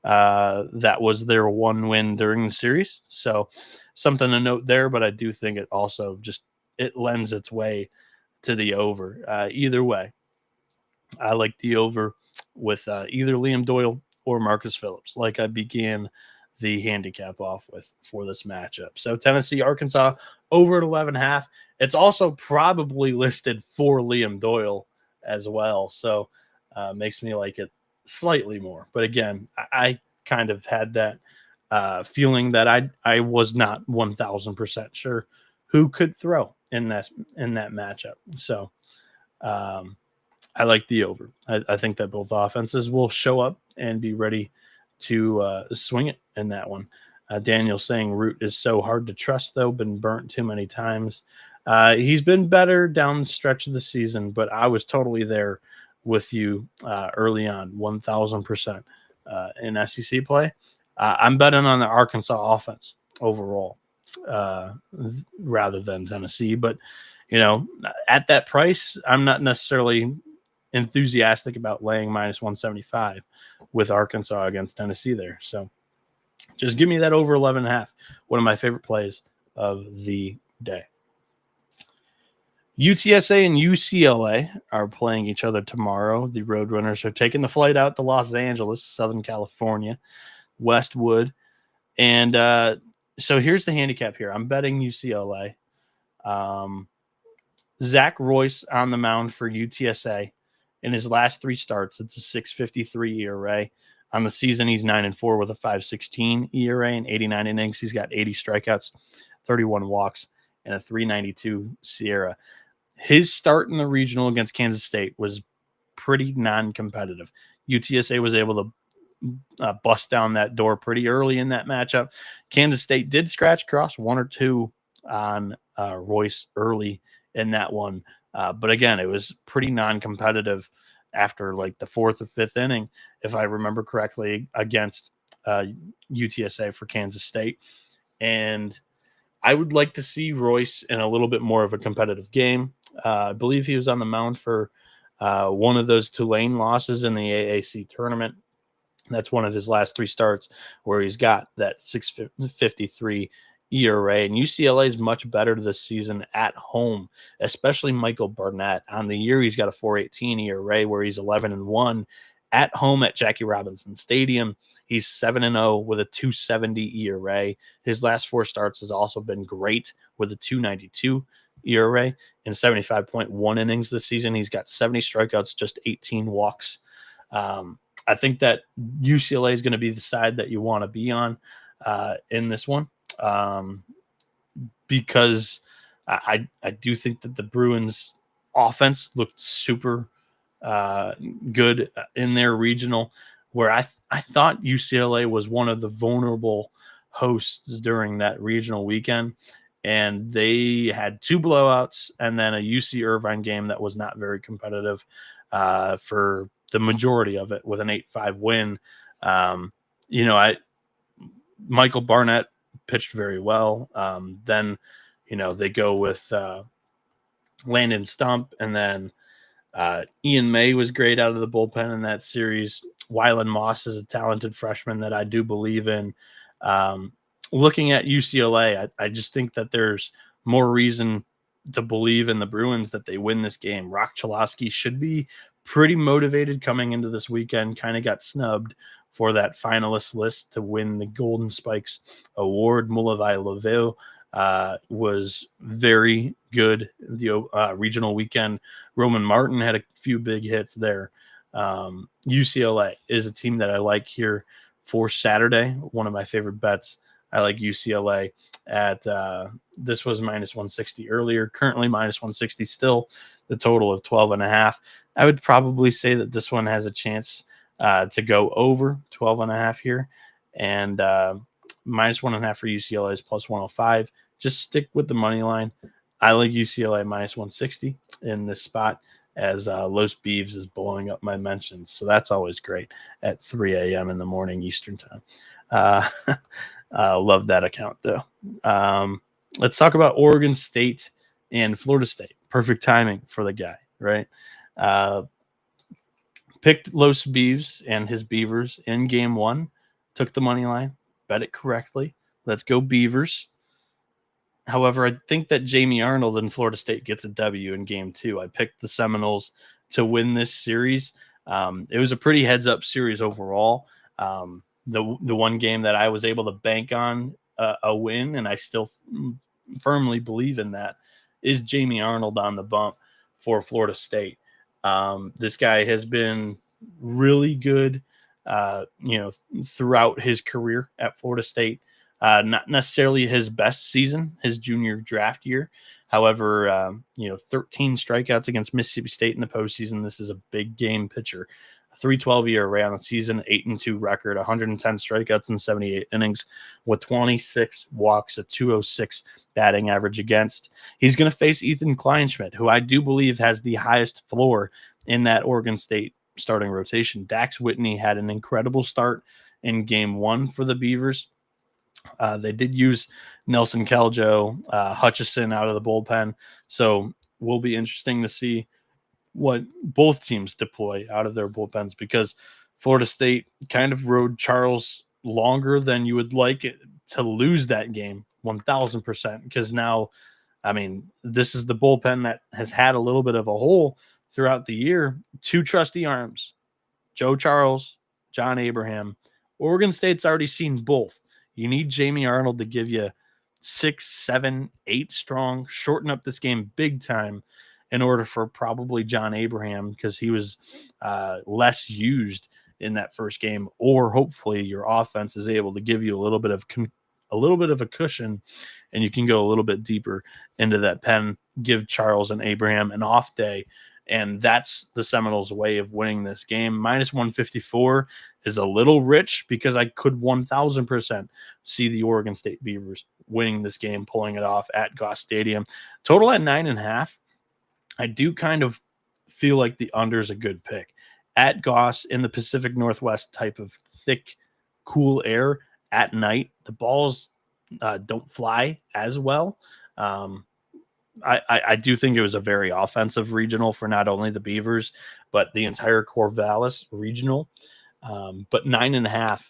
That was their one win during the series. So something to note there, but I do think it also just it lends its way to the over. Either way, I like the over with either Liam Doyle or Marcus Phillips, like I began the handicap off with for this matchup. So Tennessee, Arkansas over at 11.5. It's also probably listed for Liam Doyle as well. So makes me like it slightly more. But again, I kind of had that feeling that I was not 1,000% sure who could throw in that matchup. So I like the over. I think that both offenses will show up and be ready to swing it in that one. Daniel saying Root is so hard to trust, though, been burnt too many times. He's been better down the stretch of the season, but I was totally there with you early on, 1,000% in SEC play. I'm betting on the Arkansas offense overall rather than Tennessee. But, at that price, I'm not necessarily enthusiastic about laying minus 175 with Arkansas against Tennessee there. So just give me that over 11.5. One of my favorite plays of the day. UTSA and UCLA are playing each other tomorrow. The Roadrunners are taking the flight out to Los Angeles, Southern California, Westwood. And so here's the handicap here. I'm betting UCLA. Zach Royce on the mound for UTSA. In his last 3 starts, it's a 6.53 ERA. On the season, he's 9-4 with a 5.16 ERA and 89 innings. He's got 80 strikeouts, 31 walks, and a 3.92 SIERA. His start in the regional against Kansas State was pretty non-competitive. UTSA was able to bust down that door pretty early in that matchup. Kansas State did scratch across 1 or 2 on Royce early in that one. But again, it was pretty non-competitive after like the 4th or 5th inning, if I remember correctly, against UTSA for Kansas State. And I would like to see Royce in a little bit more of a competitive game. I believe he was on the mound for one of those Tulane losses in the AAC tournament. That's one of his last 3 starts where he's got that 6.53 ERA. And UCLA is much better this season at home, especially Michael Barnett. On the year, he's got a 4.18 ERA where he's 11-1. At home at Jackie Robinson Stadium, he's 7-0 with a 2.70 ERA. His last 4 starts has also been great with a 2.92 ERA in 75.1 innings this season. He's got 70 strikeouts, just 18 walks. I think that UCLA is going to be the side that you want to be on in this one because I do think that the Bruins offense looked super good in their regional, where I thought UCLA was one of the vulnerable hosts during that regional weekend. And they had 2 blowouts and then a UC Irvine game that was not very competitive for the majority of it with an 8-5 win. Michael Barnett pitched very well. Then, they go with Landon Stump, and then Ian May was great out of the bullpen in that series. Wyland Moss is a talented freshman that I do believe in. Looking at UCLA, I just think that there's more reason to believe in the Bruins that they win this game. Rock Chalosky should be pretty motivated coming into this weekend. Kind of got snubbed for that finalist list to win the Golden Spikes Award. Mulavai Laville was very good the regional weekend. Roman Martin had a few big hits there. UCLA is a team that I like here for Saturday. One of my favorite bets I like UCLA at this was minus 160 earlier, currently minus 160 still, the total of 12.5. I would probably say that this one has a chance to go over 12.5 here, and minus 1.5 for UCLA is plus 105. Just stick with the money line. I like UCLA minus 160 in this spot as Los Beeves is blowing up my mentions. So that's always great at 3 a.m. in the morning Eastern time. Love that account, though. Let's talk about Oregon State and Florida State. Perfect timing for the guy, right? Picked Los Beeves and his Beavers in game one, took the money line, bet it correctly. Let's go Beavers. However, I think that Jamie Arnold in Florida State gets a W in game two. I picked the Seminoles to win this series. It was a pretty heads-up series overall. The one game that I was able to bank on a win, and I still firmly believe in that, is Jamie Arnold on the bump for Florida State. This guy has been really good, throughout his career at Florida State. Not necessarily his best season, his junior draft year. However, 13 strikeouts against Mississippi State in the postseason. This is a big game pitcher. A 3.12 ERA on the season, 8-2 record, 110 strikeouts in 78 innings with 26 walks, a 206 batting average against. He's going to face Ethan Kleinschmidt, who I do believe has the highest floor in that Oregon State starting rotation. Dax Whitney had an incredible start in game one for the Beavers. They did use Nelson Keljo, Hutchison out of the bullpen. So will be interesting to see what both teams deploy out of their bullpens, because Florida State kind of rode Charles longer than you would like it to lose that game 1,000%. Because now, I mean, this is the bullpen that has had a little bit of a hole throughout the year. Two trusty arms, Joe Charles, John Abraham. Oregon State's already seen both. You need Jamie Arnold to give you 6, 7, 8 strong, shorten up this game big time in order for probably John Abraham, because he was less used in that first game, or hopefully your offense is able to give you a little bit of a cushion, and you can go a little bit deeper into that pen, give Charles and Abraham an off day. And that's the Seminoles' way of winning this game. Minus 154 is a little rich, because I could 1,000% see the Oregon State Beavers winning this game, pulling it off at Goss Stadium. Total at 9.5. I do kind of feel like the under is a good pick. At Goss, in the Pacific Northwest type of thick, cool air at night, the balls don't fly as well. I do think it was a very offensive regional for not only the Beavers, but the entire Corvallis regional. But 9.5,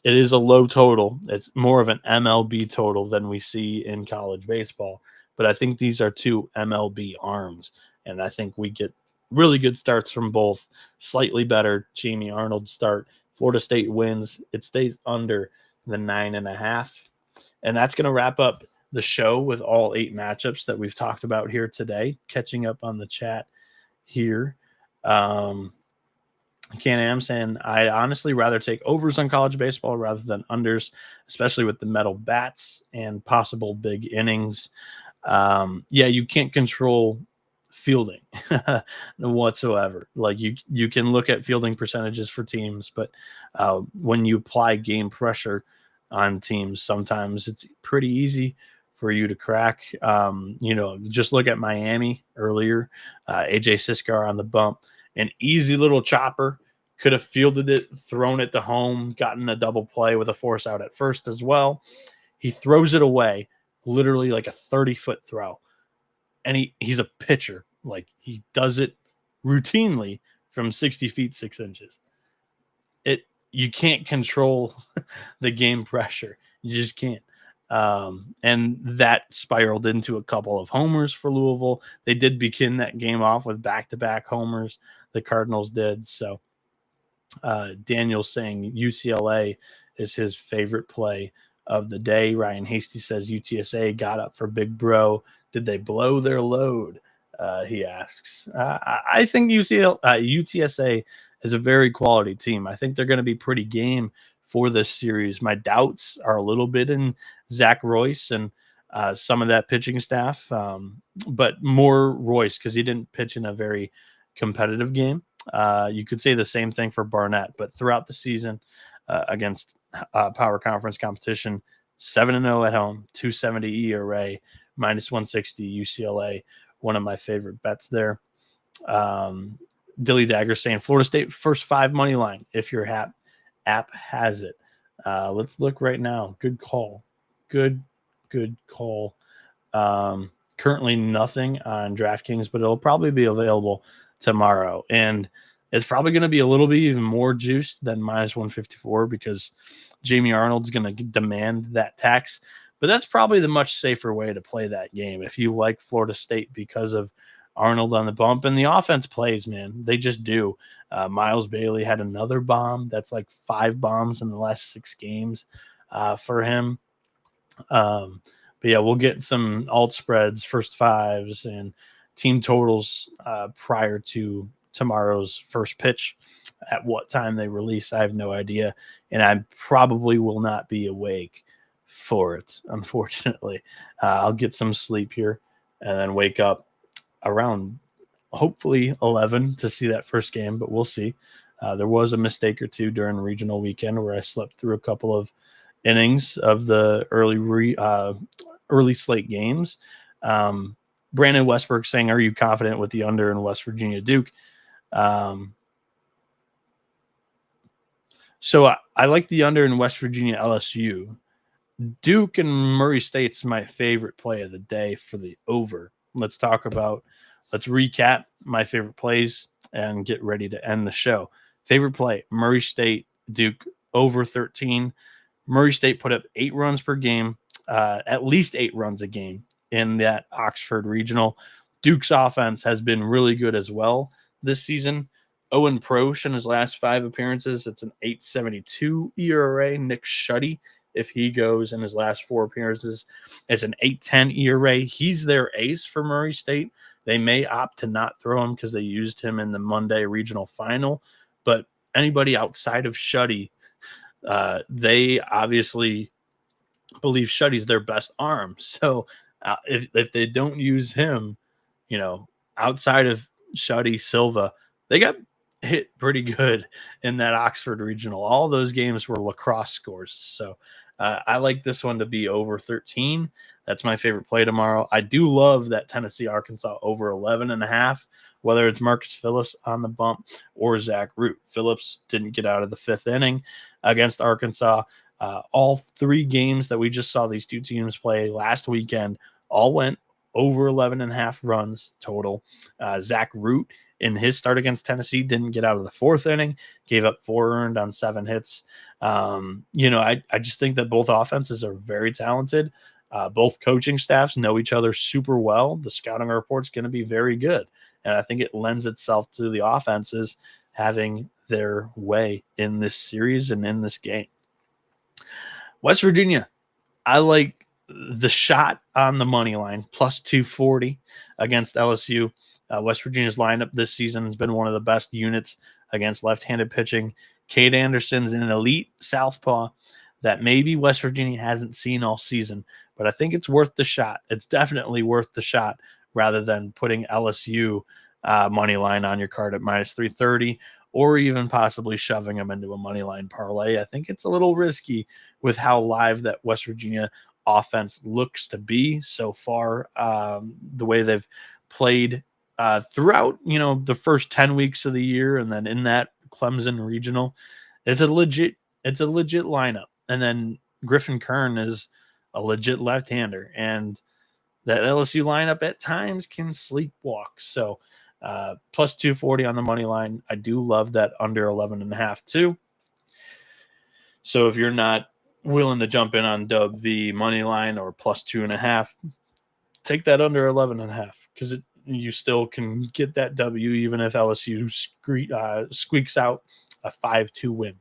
it is a low total. It's more of an MLB total than we see in college baseball. But I think these are two MLB arms, and I think we get really good starts from both. Slightly better Jamie Arnold start. Florida State wins. It stays under the 9.5. And that's going to wrap up the show with all 8 matchups that we've talked about here today. Catching up on the chat here. Can-Am saying, I'd honestly rather take overs on college baseball rather than unders, especially with the metal bats and possible big innings. Yeah, you can't control fielding whatsoever. Like you can look at fielding percentages for teams, but when you apply game pressure on teams, sometimes it's pretty easy for you to crack. Just look at Miami earlier. AJ Siskar on the bump, an easy little chopper, could have fielded it, thrown it to home, gotten a double play with a force out at first as well. He throws it away, literally like a 30-foot throw. And he's a pitcher. Like, he does it routinely from 60 feet, 6 inches. You can't control the game pressure. You just can't. And that spiraled into a couple of homers for Louisville. They did begin that game off with back-to-back homers. The Cardinals did. So Daniel's saying UCLA is his favorite play of the day. Ryan Hasty says UTSA got up for Big Bro. Did they blow their load? He asks. I think UTSA is a very quality team. I think they're going to be pretty game for this series. My doubts are a little bit in Zach Royce and some of that pitching staff, but more Royce because he didn't pitch in a very competitive game. You could say the same thing for Barnett, but throughout the season against power conference competition, 7-0 at home, 270 ERA, minus 160 UCLA. One of my favorite bets there. Dilly Dagger saying Florida State first 5 money line if your app has it. Let's look right now. Good call. Good call. Currently nothing on DraftKings, but it'll probably be available tomorrow. And it's probably going to be a little bit even more juiced than minus 154 because Jamie Arnold's going to demand that tax. But that's probably the much safer way to play that game if you like Florida State because of Arnold on the bump. And the offense plays, man. They just do. Miles Bailey had another bomb. That's like 5 bombs in the last 6 games for him. But yeah, we'll get some alt spreads, first fives, and team totals prior to tomorrow's first pitch. At what time they release, I have no idea. And I probably will not be awake for it, unfortunately. I'll get some sleep here and then wake up around hopefully 11 to see that first game, but we'll see. There was a mistake or two during regional weekend where I slept through a couple of innings of the early slate games. Brandon Westbrook saying, are you confident with the under in West Virginia Duke? So I like the under in West Virginia LSU. Duke and Murray State's my favorite play of the day for the over. Let's recap my favorite plays and get ready to end the show. Favorite play, Murray State, Duke, over 13. Murray State put up 8 runs per game, at least 8 runs a game in that Oxford regional. Duke's offense has been really good as well this season. Owen Prosch in his last 5 appearances, it's an 8.72 ERA. Nick Shuddy, if he goes in his last 4 appearances, it's an 8.10 ERA. He's their ace for Murray State. They may opt to not throw him because they used him in the Monday regional final. But anybody outside of Shuddy, they obviously believe Shuddy's their best arm. So if they don't use him, outside of Shuddy, Silva, they got hit pretty good in that Oxford regional. All those games were lacrosse scores. So I like this one to be over 13. That's my favorite play tomorrow. I do love that Tennessee Arkansas over 11.5, whether it's Marcus Phillips on the bump or Zach Root. Phillips didn't get out of the 5th inning against Arkansas. All 3 games that we just saw these 2 teams play last weekend all went over 11.5 runs total. Zach Root in his start against Tennessee didn't get out of the 4th inning, gave up 4 earned on 7 hits. I just think that both offenses are very talented. Both coaching staffs know each other super well. The scouting report's going to be very good. And I think it lends itself to the offenses having their way in this series and in this game. West Virginia, I like the shot on the money line, plus 240 against LSU. West Virginia's lineup this season has been one of the best units against left-handed pitching. Cade Anderson's an elite southpaw that maybe West Virginia hasn't seen all season, but I think it's worth the shot. It's definitely worth the shot rather than putting LSU money line on your card at minus 330 or even possibly shoving them into a money line parlay. I think it's a little risky with how live that West Virginia offense looks to be so far. The way they've played throughout, the first 10 weeks of the year, and then in that Clemson regional, it's a legit lineup. And then Griffin Kern is a legit left-hander, and that LSU lineup at times can sleepwalk. So plus 240 on the money line. I do love that under 11.5 too. So if you're not willing to jump in on Dub V money line or plus 2.5, take that under 11.5 because you still can get that W even if LSU squeaks out a 5-2 win.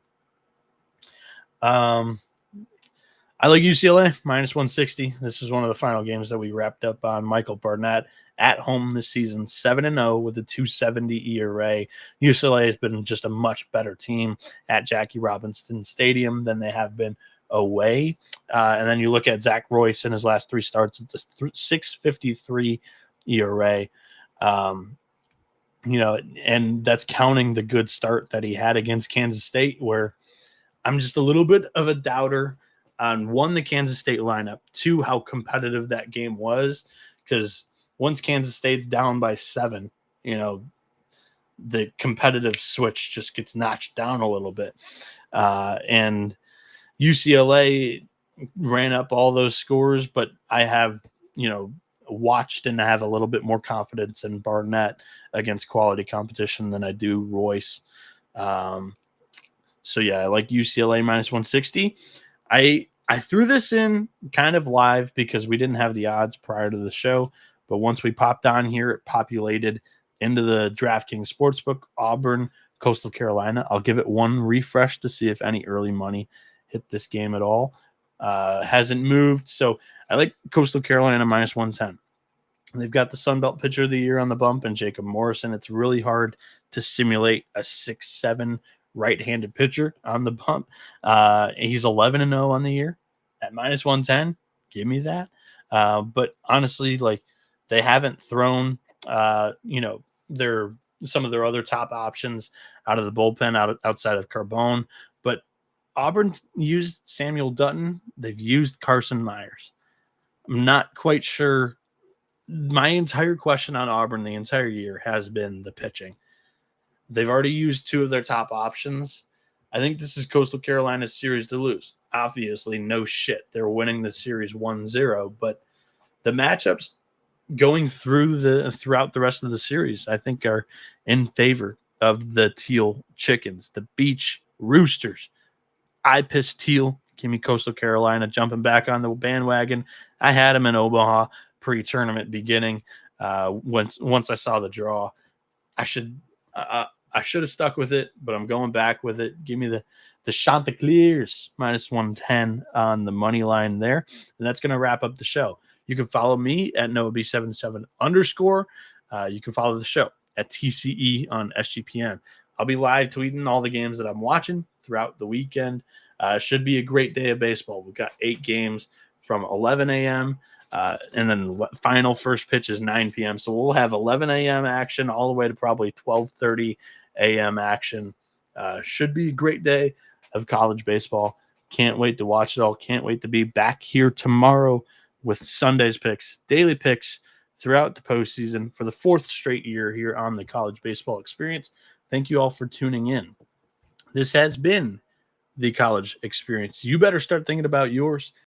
I like UCLA minus 160. This is one of the final games that we wrapped up on. Michael Barnett at home this season, 7-0 with a 2.70 ERA. UCLA has been just a much better team at Jackie Robinson Stadium than they have been away. And then you look at Zach Royce in his last 3 starts, it's a 6.53 ERA. And that's counting the good start that he had against Kansas State, where I'm just a little bit of a doubter on, one, the Kansas State lineup, 2, how competitive that game was, because once Kansas State's down by 7, the competitive switch just gets notched down a little bit. And UCLA ran up all those scores, but I have, watched and have a little bit more confidence in Barnett against quality competition than I do Royce. So yeah, I like UCLA minus 160. I threw this in kind of live because we didn't have the odds prior to the show, but once we popped on here, it populated into the DraftKings Sportsbook, Auburn, Coastal Carolina. I'll give it one refresh to see if any early money hit this game at all. Hasn't moved, so I like Coastal Carolina minus 110. They've got the Sun Belt Pitcher of the Year on the bump and Jacob Morrison. It's really hard to simulate a 6'7" right-handed pitcher on the bump. He's 11-0 on the year at minus 110. Give me that. But honestly, they haven't thrown, some of their other top options out of the bullpen outside of Carbone. But Auburn used Samuel Dutton. They've used Carson Myers. I'm not quite sure. My entire question on Auburn the entire year has been the pitching. They've already used 2 of their top options. I think this is Coastal Carolina's series to lose. Obviously, no shit. They're winning the series 1-0, but the matchups going throughout the rest of the series, I think, are in favor of the Teal Chickens, the Beach Roosters. I piss Teal. Give me Coastal Carolina jumping back on the bandwagon. I had him in Omaha pre-tournament beginning. Once I saw the draw, I should have stuck with it, but I'm going back with it. Give me the Chanticleers minus 110 on the money line there, and that's going to wrap up the show. You can follow me at NoahB77 _. You can follow the show at TCE on SGPN. I'll be live tweeting all the games that I'm watching throughout the weekend. Should be a great day of baseball. We've got 8 games from 11 a.m. And then the final first pitch is 9 p.m. So we'll have 11 a.m. action all the way to probably 12:30 a.m. action. Should be a great day of college baseball. Can't wait to watch it all. Can't wait to be back here tomorrow with Sunday's picks, daily picks throughout the postseason for the 4th straight year here on the College Baseball Experience. Thank you all for tuning in. This has been the College Experience. You better start thinking about yours.